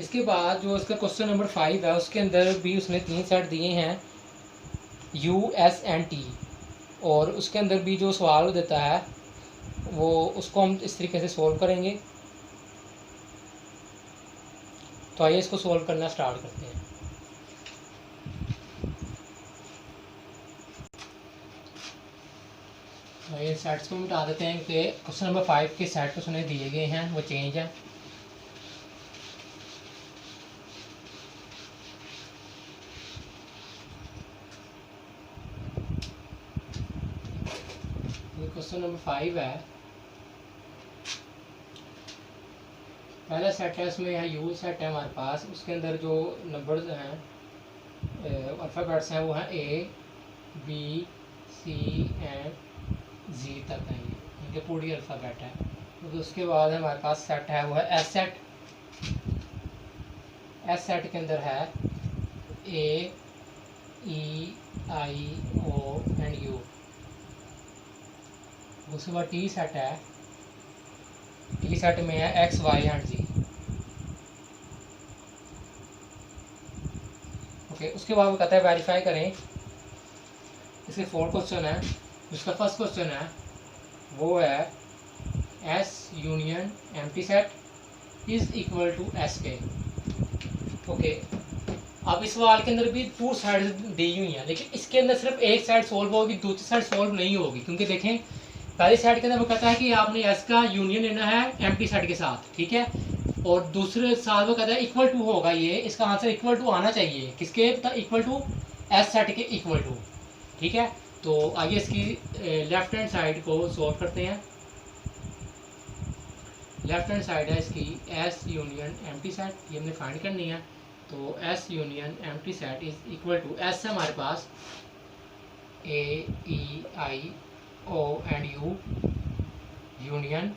A: इसके बाद जो इसका क्वेश्चन नंबर 5 है उसके अंदर भी उसने 3 सेट दिए हैं यू एस एंड टी, और उसके अंदर भी जो सवाल देता है वो उसको हम इस तरीके से सॉल्व करेंगे। तो आइए इसको सॉल्व करना स्टार्ट करते हैं। तो ये सेट्स को मिटा देते हैं कि क्वेश्चन नंबर 5 के सेट उसने दिए गए हैं वो चेंज है। क्वेश्चन नंबर 5 है, पहला सेट है उसमें है यू सेट है हमारे पास, उसके अंदर जो नंबर्स हैं अल्फ़ाबेट्स हैं वो हैं ए बी सी एंड जी तक हैं, ये इनके पूरी अल्फ़ाबेट है। तो उसके बाद हमारे पास सेट है वो है एस सेट। एस सेट के अंदर है A E I O and U. उसके बाद टी सेट है, टी सेट में है X Y and G. Okay, उसके बाद वो कहता है वेरीफाई करें। इसके 4 क्वेश्चन है। उसका फर्स्ट क्वेश्चन है वो है S union empty set is equal to S के। ओके, अब इस सवाल के अंदर भी 2 साइड दी हुई हैं, लेकिन इसके अंदर सिर्फ एक साइड सॉल्व होगी, दूसरी साइड सॉल्व नहीं होगी। क्योंकि देखें पहली साइड के अंदर वो कहता है कि आपने एस का यूनियन लेना है एम्प्टी सेट के साथ, ठीक है, और दूसरे साथ वो कहता है इक्वल टू होगा, ये इसका आंसर इक्वल टू आना चाहिए किसके, इक्वल टू एस सेट के इक्वल टू, ठीक है। तो आगे इसकी लेफ्ट हैंड साइड को सॉल्व करते हैं। लेफ्ट हैंड साइड है इसकी एस यूनियन एम्प्टी सेट, ये हमने फाइंड करनी है। तो S union empty set is equal to S है हमारे पास A E I O and U union,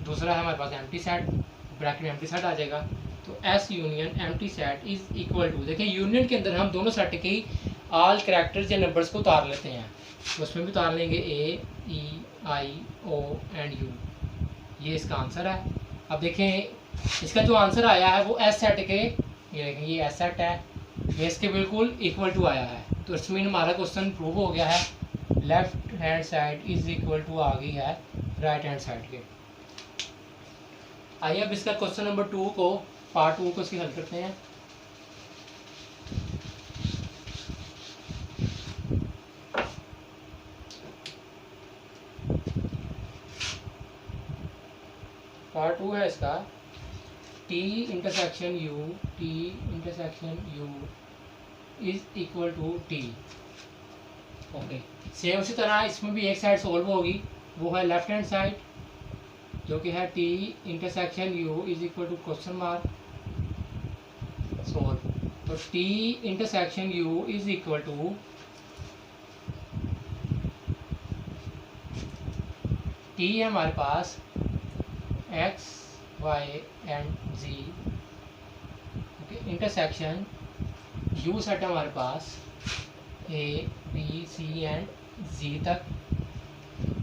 A: दूसरा है हमारे पास एम्प्टी सेट, ब्रैकेट में एम्प्टी सेट आ जाएगा। तो S union empty set is equal to, देखिए यूनियन के अंदर हम दोनों सेट की ऑल कैरेक्टर्स या नंबर्स को उतार लेते हैं, तो उसमें भी उतार लेंगे ए E I O and you, ये इसका आंसर है। अब देखें इसका जो आंसर आया है वो एस सेट के, ये देखें ये एस सेट है, ये इसके बिल्कुल इक्वल टू आया है। तो इसमें हमारा क्वेश्चन प्रूव हो गया है, left hand side is equal to आ गई है राइट हैंड साइड के। आइए अब इसका क्वेश्चन नंबर 2 को, पार्ट 2 को इसकी हल करते हैं। पार्ट 2 है इसका T intersection U is equal to T. Okay, same उसी तरह इसमें भी एक साइड सॉल्व होगी, वो है लेफ्ट हैंड साइड जो कि है T intersection U is equal to question mark solve. तो T intersection U is equal to T है हमारे पास X Y and G, okay, intersection U set है हमारे पास A B C and G तक।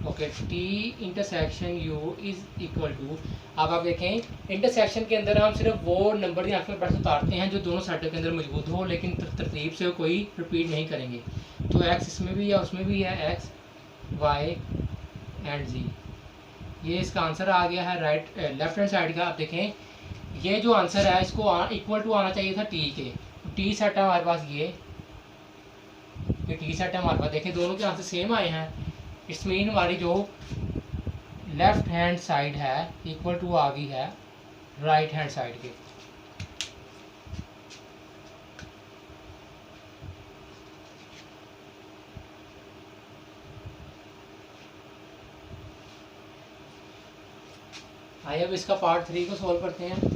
A: Okay, T intersection U is equal to, अब आप देखें इंटरसेक्शन के अंदर हम सिर्फ वो नंबर या अल्फाबेट्स उतारते हैं जो दोनों सेटों के अंदर मौजूद हो, लेकिन तरतीब से कोई रिपीट नहीं करेंगे। तो एक्स इसमें भी है उसमें भी है, एक्स वाई एंड जी, ये इसका आंसर आ गया है राइट लेफ्ट हैंड साइड का। आप देखें ये जो आंसर है इसको इक्वल टू आना चाहिए था टी के। टी सेट है हमारे पास, ये टी सेट है हमारे पास। देखिए दोनों के आंसर सेम आए हैं। इट्स मीन हमारी जो लेफ्ट हैंड साइड है इक्वल टू आ गई है राइट हैंड साइड के। आइए अब इसका पार्ट 3 को सॉल्व करते हैं।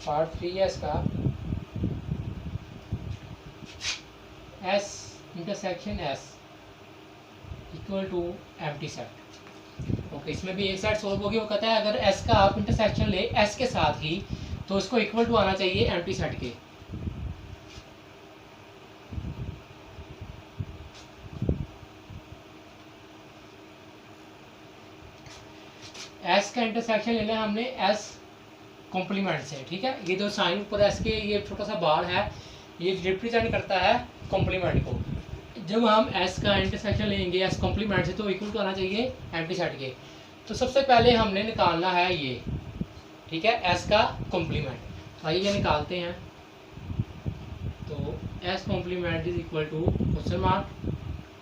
A: पार्ट 3 है इसका, S intersection S equal to empty set. Okay, इसमें भी एक साइड सॉल्व होगी। वो कहता है अगर एस का आप इंटरसेक्शन ले एस के साथ ही तो इसको इक्वल टू आना चाहिए एम्प्टी सेट के। एस का इंटरसेक्शन लेना है हमने एस कॉम्प्लीमेंट से, ठीक है। ये जो साइन ऊपर एस के ये छोटा सा बार है ये रिप्रेजेंट करता है कॉम्प्लीमेंट को। जब हम एस का इंटरसेक्शन लेंगे एस कॉम्प्लीमेंट से तो इक्वल टू आना चाहिए एम्प्टी सेट के। तो सबसे पहले हमने निकालना है ये, ठीक है, एस का कॉम्प्लीमेंट। आइए ये निकालते हैं। तो S complement is equal to question mark,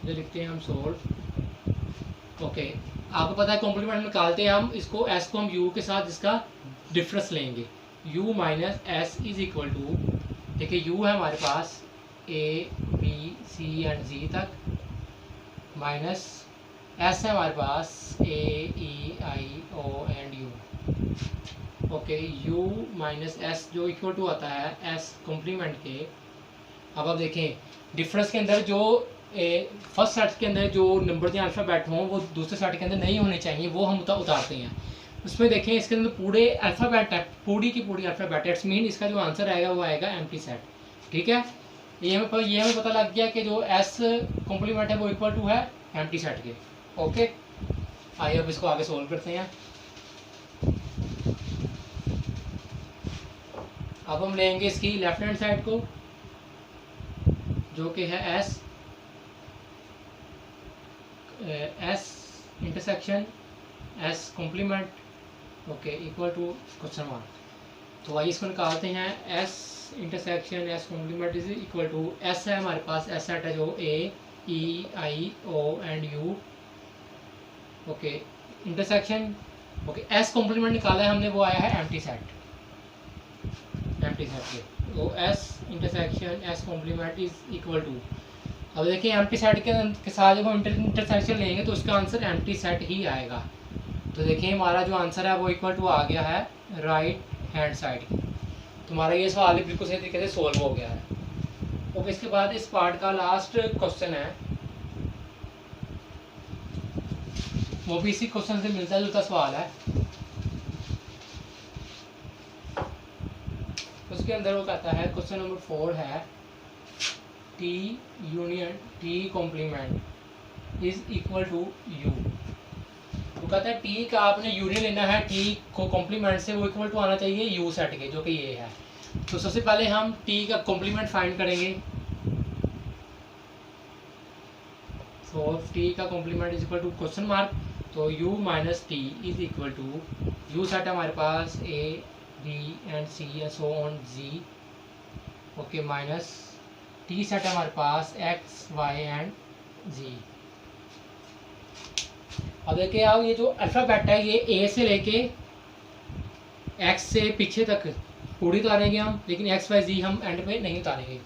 A: जो लिखते हैं हम सोल्व। ओके, आपको पता है कॉम्प्लीमेंट निकालते हैं हम इसको, एस को हम यू के साथ इसका डिफरेंस लेंगे। u minus S is equal to, देखिए u है हमारे पास A B C and G तक, माइनस s है हमारे पास A E I O and u। Okay, u minus S जो इक्वल टू आता है s कॉम्प्लीमेंट के। अब आप देखें डिफरेंस के अंदर जो फर्स्ट सेट के अंदर जो नंबर के अल्फ़ाबेट हों वो दूसरे सेट के अंदर नहीं होने चाहिए, वो हम उतारते हैं। उसमें देखें इसके अंदर पूरे अल्फ़ाबेट है, पूरी की पूरी अल्फ़ाबेट। इट्स मीन इसका जो आंसर आएगा वो आएगा एम्प्टी सेट, ठीक है। ये हमें पता लग गया कि जो एस कॉम्प्लीमेंट है वो इक्वल टू है एम्प्टी सेट के। ओके, आइए अब इसको आगे सोल्व करते हैं। अब हम लेंगे इसकी लेफ्ट हैंड साइड को जो कि है S intersection S complement, okay, equal to question mark. तो आइए इसको निकालते हैं। S intersection S complement is equal to, S है हमारे पास एस सेट है जो A E I O and U. Okay, intersection, okay, S complement निकाला है हमने, वो आया है एम्प्टी सेट के। तो S intersection S complement is equal to, अब देखिए एम्प्टी सेट के साथ जब हम इंटरसेक्शन लेंगे तो उसका आंसर एम्प्टी सेट ही आएगा। तो देखिए हमारा जो आंसर है वो इक्वल टू आ गया है राइट हैंड साइड की। तुम्हारा ये सवाल बिल्कुल सही तरीके से सोल्व हो गया है। ओके, इसके बाद इस पार्ट का लास्ट क्वेश्चन है, वो भी इसी क्वेश्चन से मिलता जुलता सवाल है। उसके अंदर वो कहता है क्वेश्चन नंबर 4 है T union T complement is equal to U. वो कहता है टी का आपने यूनियन लेना है टी को कॉम्प्लीमेंट से, वो इक्वल टू आना चाहिए यू सेट के, जो कि ये है। तो सबसे पहले हम टी का कॉम्प्लीमेंट फाइंड करेंगे। तो टी का complement is equal to question mark, तो u minus T is equal to, U set है हमारे पास A B and C and so on G. Okay, minus T set है हमारे पास एक्स वाई एंड जी। अब देखिए आप ये जो अल्फ़ाबेट है ये ए से लेके एक्स से पीछे तक पूरी उतारेंगे हम, लेकिन एक्स वाई जी हम एंड पे नहीं उतारेंगे।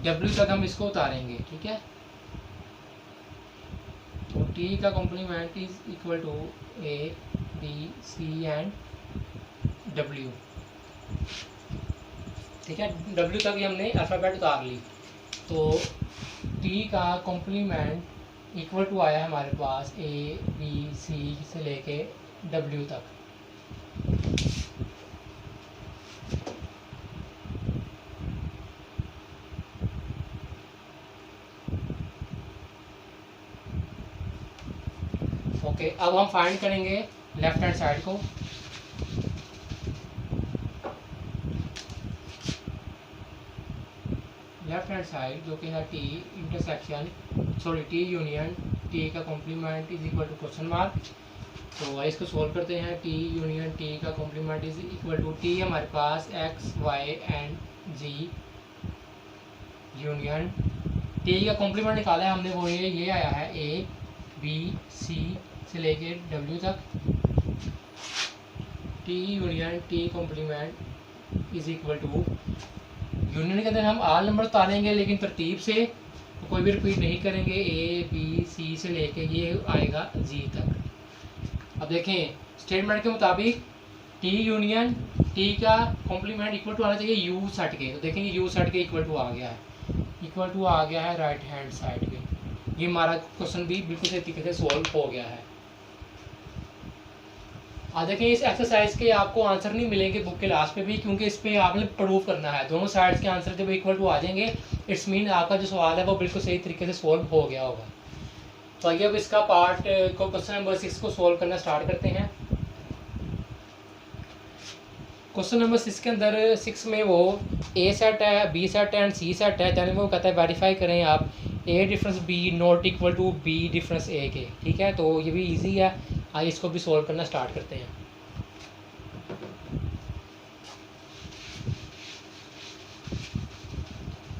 A: डब्ल्यू तक हम इसको उतारेंगे, ठीक है। तो टी का complement is equal to A B C and W, ठीक है। डब्ल्यू तक ही हमने अल्फ़ाबेट उतार ली। तो टी का कॉम्प्लीमेंट इक्वल टू आया हमारे पास ए बी सी से लेके डब्ल्यू तक। ओके, अब हम फाइंड करेंगे लेफ्ट हैंड साइड को। लेफ्ट हैंड साइड जो कि है T intersection sorry T union T का complement is equal to question mark. तो इसको सोल्व करते हैं। टी यूनियन टी का complement is equal to T हमारे पास X Y and G union T का कॉम्प्लीमेंट निकाला है हमने, वो ये आया है ए बी सी से लेके डब्ल्यू तक। T union T complement is equal to union के अंदर हम आल नंबर उतारेंगे लेकिन तरतीब से, तो कोई भी रिपीट नहीं करेंगे। ए बी सी से लेके ये आएगा जी तक। अब देखें स्टेटमेंट के मुताबिक टी यूनियन टी का कॉम्प्लीमेंट इक्वल टू आना चाहिए यू सेट के, तो देखेंगे यू सेट के इक्वल टू आ गया है, इक्वल टू आ गया है राइट हैंड साइड पे। ये हमारा क्वेश्चन भी बिल्कुल सही तरीके से सॉल्व हो गया है। देखें इस एक्सरसाइज के आपको आंसर नहीं मिलेंगे बुक के लास्ट पे भी, क्योंकि इस पे आपने प्रूव करना है। दोनों साइड्स के आंसर जब इक्वल टू आ जाएंगे इट्स मीन आपका जो सवाल है वो बिल्कुल सही तरीके से सॉल्व हो गया होगा। तो आइए अब इसका पार्ट को क्वेश्चन नंबर 6 को सॉल्व करना स्टार्ट करते हैं। क्वेश्चन नंबर 6 के अंदर 6 में वो ए सेट है, बी सेट है एंड सी सेट है, यानी वो कहता है वेरीफाई करें आप A difference B not equal to B difference A के। ठीक है, तो ये भी इजी है, आइए इसको भी सॉल्व करना स्टार्ट करते हैं।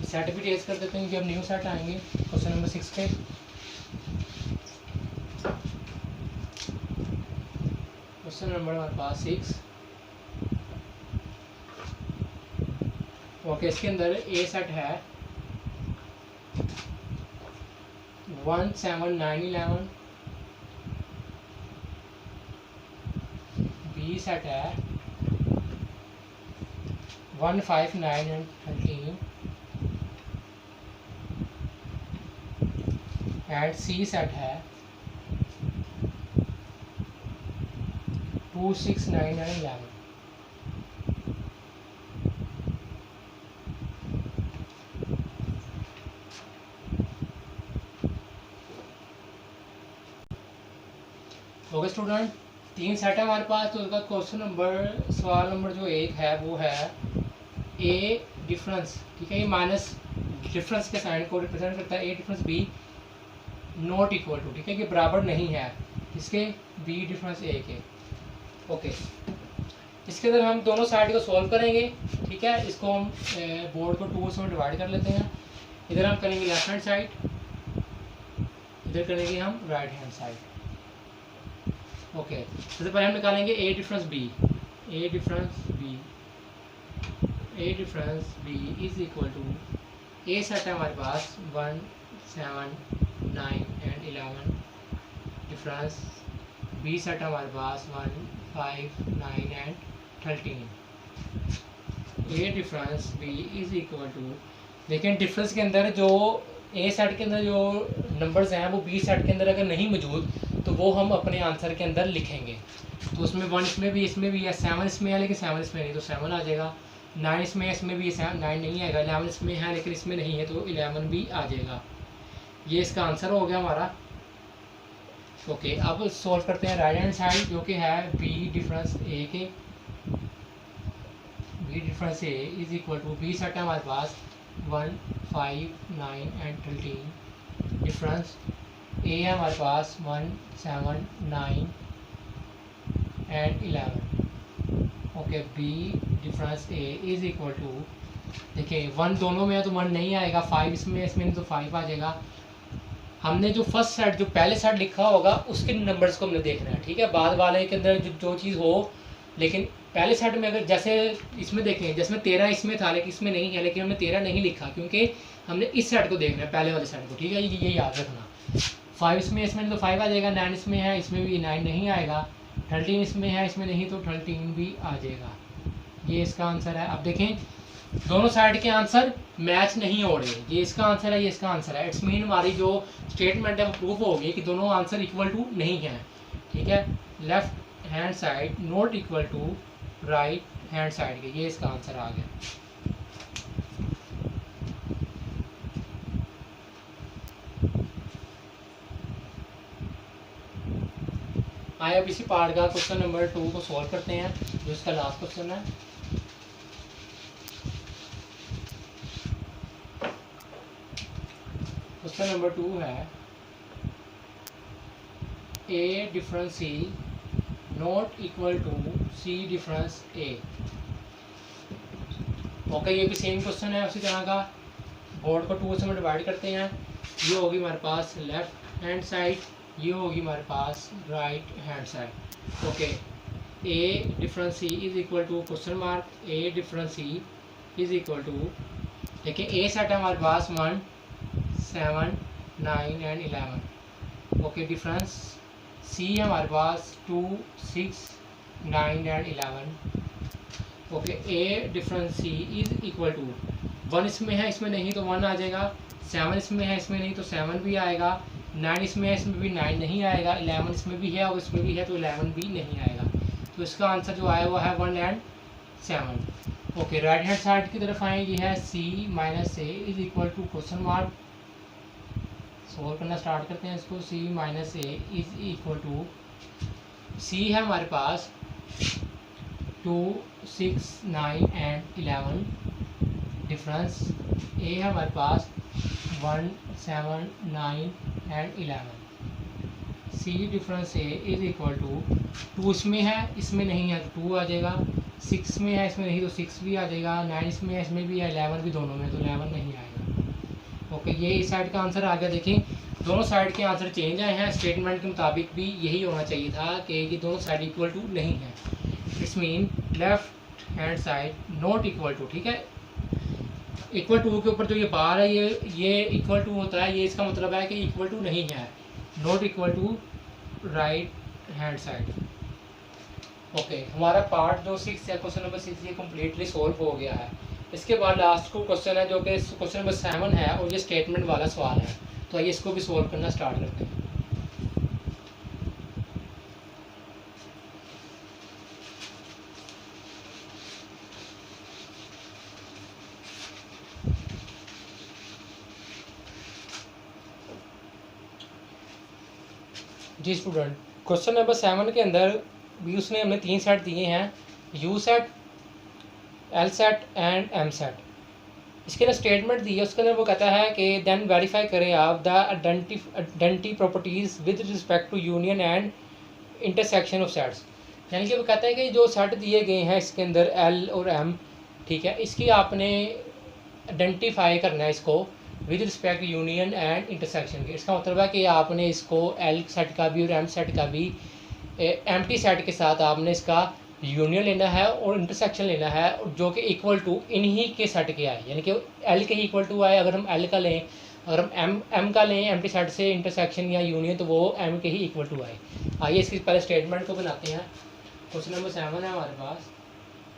A: सेट भी टेस्ट कर देते हैं कि अब न्यू सेट आएंगे क्वेश्चन नंबर 6 के। क्वेश्चन नंबर हमारे पास 6 ओके। इसके अंदर ए सेट है 1 7 9 11, बी सेट है 1 5 9 and 13 एंड सी सेट है 2 6 9 and 11। ओके स्टूडेंट, 3 सेट है हमारे पास। तो उसका क्वेश्चन नंबर सवाल नंबर जो 1 है वो है ए डिफरेंस। ठीक है, ये माइनस डिफरेंस के साइन को रिप्रेजेंट करता है। A difference B not equal to, ठीक है, कि बराबर नहीं है इसके बी डिफरेंस ए के। ओके, इसके अंदर हम दोनों साइड को सॉल्व करेंगे। ठीक है, इसको हम बोर्ड को 2 में डिवाइड कर लेते हैं। इधर हम करेंगे लेफ्ट हैंड साइड, इधर करेंगे हम राइट हैंड साइड। ओके, सबसे पहले हम निकालेंगे A difference B. A difference B, A difference B is equal to A set है हमारे पास 1 7 9 and 11, डिफरेंस बी सेट है हमारे पास 1 5 9 and 13। A difference B is equal to, लेकिन डिफरेंस के अंदर जो ए सेट के अंदर जो नंबर्स हैं वो बी सेट के अंदर अगर नहीं मौजूद तो वो हम अपने आंसर के अंदर लिखेंगे। तो उसमें 1 इसमें भी है, 7 इसमें है लेकिन 7 इसमें नहीं तो 7 आ जाएगा। 9 इसमें भी 9 नहीं आएगा। 11 इसमें है लेकिन इसमें नहीं है तो 11 भी आ जाएगा। ये इसका आंसर हो गया हमारा। ओके, अब सॉल्व करते हैं राइट हैंड साइड जो कि है बी डिफरेंस ए के। B difference A is equal to, B set है हमारे पास 1 5 9 and 13, डिफरेंस ए है हमारे पास 1 7 9 and 11। Okay, B difference A is equal to, देखिए 1 दोनों में है तो 1 नहीं आएगा, 5 इसमें नहीं तो 5 आ जाएगा। हमने जो फर्स्ट सेट जो पहले सेट लिखा होगा उसके नंबर्स को हमने देखना है। ठीक है, बाद वाले के अंदर जो चीज़ हो, लेकिन पहले सेट में अगर जैसे इसमें देखें, जिसमें 13 इसमें था लेकिन इसमें नहीं है, लेकिन हमने 13 नहीं लिखा क्योंकि हमने इस सेट को देखना है, पहले वाले सेट को। ठीक है, ये याद रखना। 5 इसमें तो 5 आ जाएगा, 9 इसमें है इसमें भी 9 नहीं आएगा, 13 इसमें है इसमें नहीं तो 13 भी आ जाएगा। ये इसका आंसर है। अब देखें दोनों साइड के आंसर मैच नहीं हो रहे, ये इसका आंसर है ये इसका आंसर है। इट्स मीन हमारी जो स्टेटमेंट है वो प्रूफ हो गई कि दोनों आंसर इक्वल टू नहीं है। ठीक है, left hand side not equal to right hand side के, ये इसका आंसर आ गया। आइए अब इसी पार्ट का क्वेश्चन नंबर 2 को सॉल्व करते हैं जो इसका लास्ट क्वेश्चन है। क्वेश्चन नंबर 2 है A difference C not equal to C difference A. Okay, ये भी सेम क्वेश्चन है उसी तरह का। बोर्ड को 2 से हम डिवाइड करते हैं। ये होगी हमारे पास लेफ्ट हैंड साइड, ये होगी हमारे पास right hand side. Okay, A difference C is equal to question mark A difference C is equal to, देखिए ए सेट है हमारे पास 1 7 9 एंड 11। ओके, डिफरेंस सी है हमारे पास 2 6 9 and 11। Okay, A difference C is equal to 1 इसमें है, इसमें नहीं तो 1 आ जाएगा, 7 इसमें है, इसमें नहीं तो 7 भी आएगा, 9 इसमें है, इसमें भी 9 नहीं आएगा, 11 इसमें भी है और इसमें भी है तो 11 भी नहीं आएगा। तो इसका आंसर जो आया वो है 1 and 7। Okay, right hand side की तरफ आए, ये है C minus A is equal to question mark. Solve करना स्टार्ट करते हैं इसको। C minus A is equal to, C है हमारे पास 2 6 9 एंड 11, डिफरेंस ए है हमारे पास 1 7 9 and 11। C difference A is equal to 2 इसमें है, इसमें नहीं है तो 2 आ जाएगा, 6 में है, इसमें नहीं तो 6 भी आ जाएगा, 9 इसमें है, इसमें भी है, 11 भी दोनों में तो 11 नहीं आएगा। ओके, ये इस साइड का आंसर आ गया। देखिए दोनों साइड के आंसर चेंज आए हैं। स्टेटमेंट के मुताबिक भी यही होना चाहिए था कि ये दोनों साइड इक्वल टू नहीं है। It's mean left hand side not equal to. ठीक है, इक्वल टू के ऊपर जो ये बार है ये इक्वल टू होता है, ये इसका मतलब है कि इक्वल टू नहीं है, not equal to right hand side. Okay, हमारा पार्ट जो 6 है, क्वेश्चन नंबर 6, ये कम्प्लीटली सोल्व हो गया है। इसके बाद लास्ट को क्वेश्चन है जो कि क्वेश्चन नंबर 7 है और ये स्टेटमेंट वाला सवाल है। तो आइए इसको भी सोल्व करना स्टार्ट करते हैं। जी स्टूडेंट, क्वेश्चन नंबर 7 के अंदर भी उसने हमें 3 सेट दिए हैं, U set, L set and M set. इसके अंदर स्टेटमेंट दी है, उसके अंदर वो कहता है कि देन वेरीफाई करें आप the identity properties with respect to union and intersection of sets. यानी कि वो कहता है कि जो सेट दिए गए हैं इसके अंदर एल और एम, ठीक है, इसकी आपने आइडेंटिफाई करना है इसको with respect union and intersection के। इसका मतलब है कि आपने इसको एल सेट का भी और एम सेट का भी एम्प्टी सेट के साथ आपने इसका यूनियन लेना है और इंटरसेक्शन लेना है जो कि इक्वल टू इन्हीं के सेट के आए, यानी कि एल के इक्वल टू आए। अगर हम एल का लें, अगर हम एम का लें एम्प्टी सेट से इंटरसेक्शन या यूनियन, तो वो एम के ही इक्वल टू आए। आइए इसकी पहले स्टेटमेंट को बनाते हैं। क्वेश्चन नंबर 7 है हमारे पास,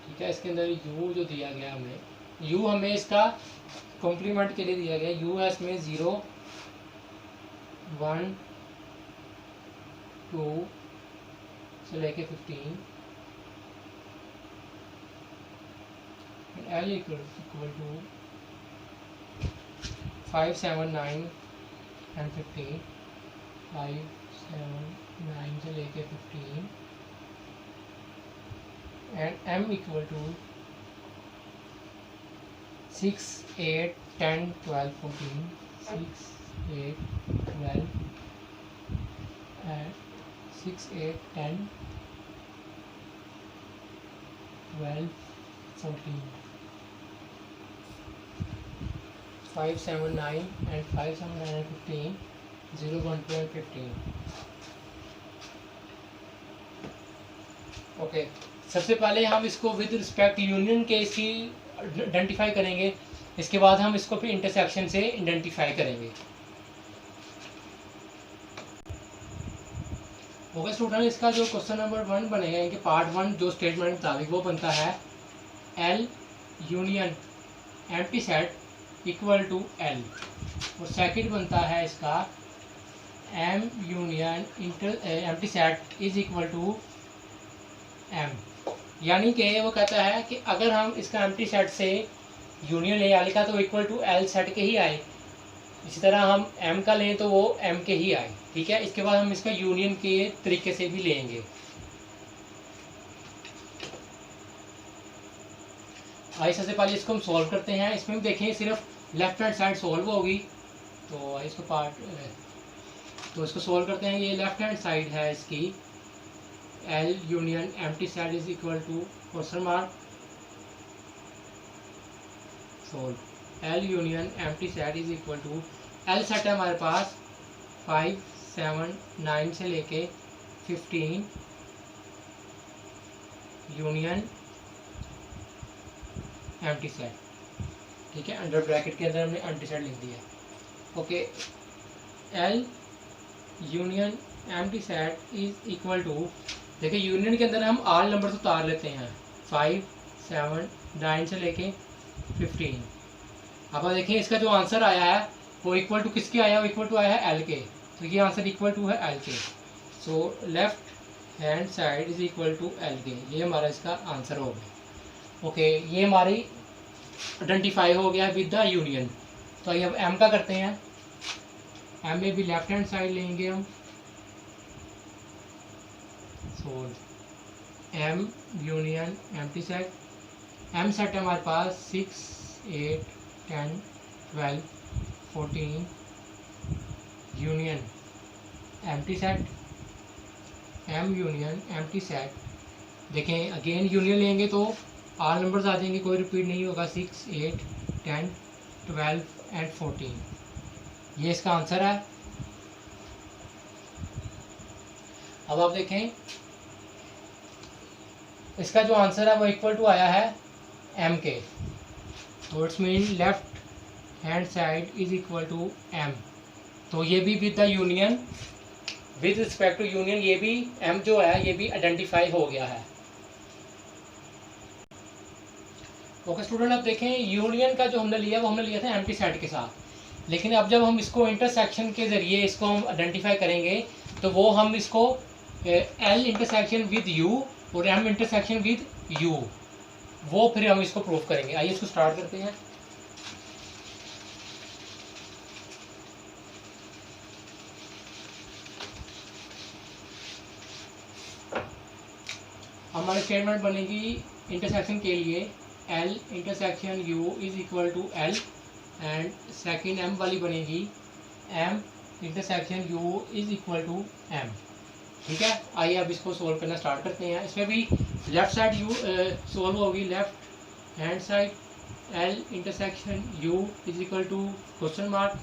A: ठीक है। इसके अंदर यू जो दिया गया हमें, यू हमें इसका कॉम्प्लीमेंट के लिए दिया गया, यू है इसमें 0 1 2 से लेके 15 and L equal to 5 7 9 and 15, 5 7 9 से लेके 15 and M equal to 6 8 10 12 14, 6 8 12 and 6 8 10 12 14, 5 7 9 and 5 7 9 and 15, 0 1 2 and 15। Okay, सबसे पहले हम इसको विद रिस्पेक्ट यूनियन के इसकी आइडेंटिफाई करेंगे, इसके बाद हम इसको फिर इंटरसेक्शन से आइडेंटिफाई करेंगे। ओके स्टूडेंट, इसका जो क्वेश्चन नंबर 1 बनेगा, इनके पार्ट 1 जो स्टेटमेंट मुताबिक वो बनता है L union empty set equal to L, और सेकंड बनता है इसका M union empty set is equal to M. यानी कि वो कहता है कि अगर हम इसका एम्प्टी सेट से यूनियन ले एल का तो इक्वल टू एल सेट के ही आए, इसी तरह हम एम का लें तो वो एम के ही आए, ठीक है। इसके बाद हम इसका यूनियन के तरीके से भी लेंगे। आइए सबसे पहले इसको हम सॉल्व करते हैं। इसमें देखें सिर्फ लेफ्ट हैंड साइड सॉल्व होगी, तो इसको तो इसको सोल्व करते हैं। ये लेफ्ट हैंड साइड है इसकी, L union empty set is equal to question mark solve. L union empty set is equal to, L set है हमारे पास 5 7 9 से लेके 15 यूनियन एम्प्टी सेट, ठीक है। अंडर ब्रैकेट के अंदर हमने एम्प्टी सेट लिख दिया। Okay, L union empty set is equal to, देखिए यूनियन के अंदर हम ऑल नंबर उतार लेते हैं, 5 7 9 से लेके 15। अब देखिए इसका जो आंसर आया है वो इक्वल टू किसके आया है, वो इक्वल टू आया है एल के, तो ये आंसर इक्वल टू है एल के। So left hand side is equal to L के, ये हमारा इसका आंसर हो गया। ओके, ये हमारी आइडेंटिफाई हो गया विद द यूनियन। तो ये अब एम का करते हैं, एम में भी लेफ्ट हैंड साइड लेंगे हम। So M union empty set, M set है हमारे पास 6 8 10 12 14 union empty set, M union empty set. देखें अगेन यूनियन लेंगे तो ऑल नंबर्स आ जाएंगे, कोई रिपीट नहीं होगा, 6 8 10 12 एंड 14। ये इसका आंसर है। अब आप देखें इसका जो आंसर है वो इक्वल टू आया है एम के, तो it's mean left hand side is equal to M. तो ये भी with the union, with respect to union, ये भी एम जो है ये भी आइडेंटिफाई हो गया है। ओके स्टूडेंट, अब देखें यूनियन का जो हमने लिया वो हमने लिया था एम्प्टी सेट के साथ, लेकिन अब जब हम इसको इंटरसेक्शन के ज़रिए इसको हम आइडेंटिफाई करेंगे तो वो हम इसको एल इंटरसेक्शन विद यू और एम इंटरसेक्शन विद यू, वो फिर हम इसको प्रूव करेंगे। आइए इसको स्टार्ट करते हैं। हमारी स्टेटमेंट बनेगी इंटरसेक्शन के लिए L intersection U is equal to L, and second M वाली बनेगी M intersection U is equal to M, ठीक है। आइए अब इसको सोल्व करना स्टार्ट करते हैं। इसमें भी लेफ्ट साइड यू सोल्व होगी, left hand side L intersection U is equal to question mark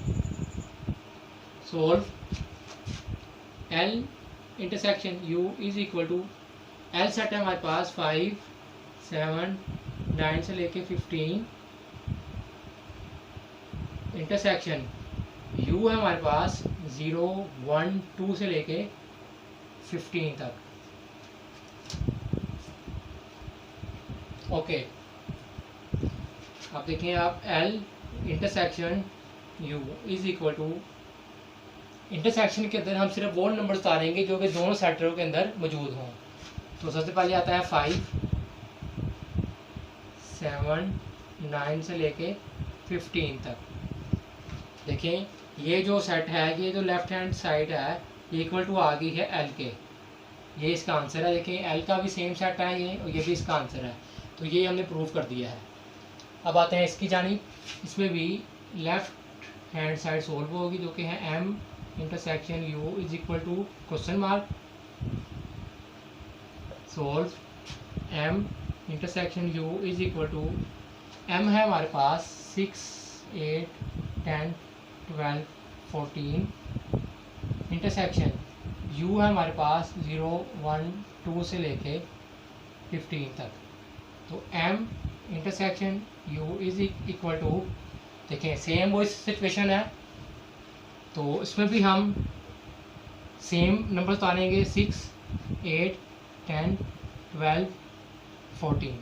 A: solve, L intersection U is equal to, L set है हमारे पास 5 7 9 से लेके 15, इंटरसेक्शन यू है हमारे पास 0 1 2 से लेके 15 तक। ओके, अब देखिए आप L intersection U is equal to, intersection के अंदर हम सिर्फ वो नंबर उतारेंगे जो कि दोनों सेक्टरों के अंदर मौजूद हों। तो सबसे पहले आता है 5 7 9 से लेके 15 तक। देखें ये जो सेट है, ये जो लेफ्ट हैंड साइड है ये इक्वल टू आ गई है एल के, ये इसका आंसर है। देखें एल का भी सेम सेट है ये, और ये भी इसका आंसर है, तो ये हमने प्रूव कर दिया है। अब आते हैं इसकी जानिब, इसमें भी लेफ्ट हैंड साइड सोल्व होगी जो कि है M intersection U is equal to question mark solve, M intersection U is equal to, M है हमारे पास 6 8 10 12 14, इंटरसेक्शन यू है हमारे पास 0 1 2 से लेके 15 तक। तो M intersection U is equal to, देखें सेम वो सिचुएशन है, तो इसमें भी हम सेम नंबर उतारेंगे 6 8 10 12 14,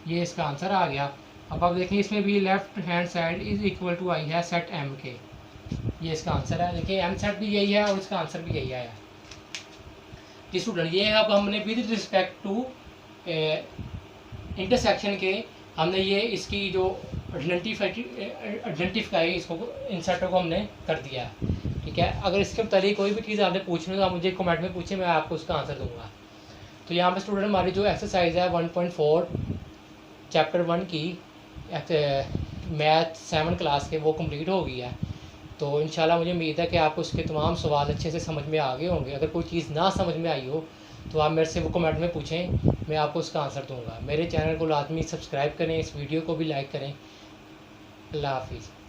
A: ये इसका आंसर आ गया। अब आप देखें इसमें भी left hand side is equal to आई है सेट एम के, ये इसका आंसर है। देखिए एम सेट भी यही है और इसका आंसर भी यही आया जी स्टूडेंट। ये अब हमने विद रिस्पेक्ट टू इंटरसेक्शन के हमने ये इसकी जो आइडेंटिफाई इसको इंसर्टों को हमने कर दिया, ठीक है। अगर इसके मतलब कोई भी चीज़ आपने पूछनी हो तो आप मुझे कमेंट में पूछे, मैं आपको उसका आंसर दूंगा। तो यहाँ पे स्टूडेंट हमारी जो एक्सरसाइज है 1.4 चैप्टर 1 की मैथ 7 क्लास के वो कंप्लीट हो गई है। तो इंशाल्लाह मुझे उम्मीद है कि आपको उसके तमाम सवाल अच्छे से समझ में आ गए होंगे। अगर कोई चीज़ ना समझ में आई हो तो आप मेरे से वो कमेंट में पूछें, मैं आपको उसका आंसर दूंगा। मेरे चैनल को लाजमी सब्सक्राइब करें, इस वीडियो को भी लाइक करें। अल्लाह हाफिज़।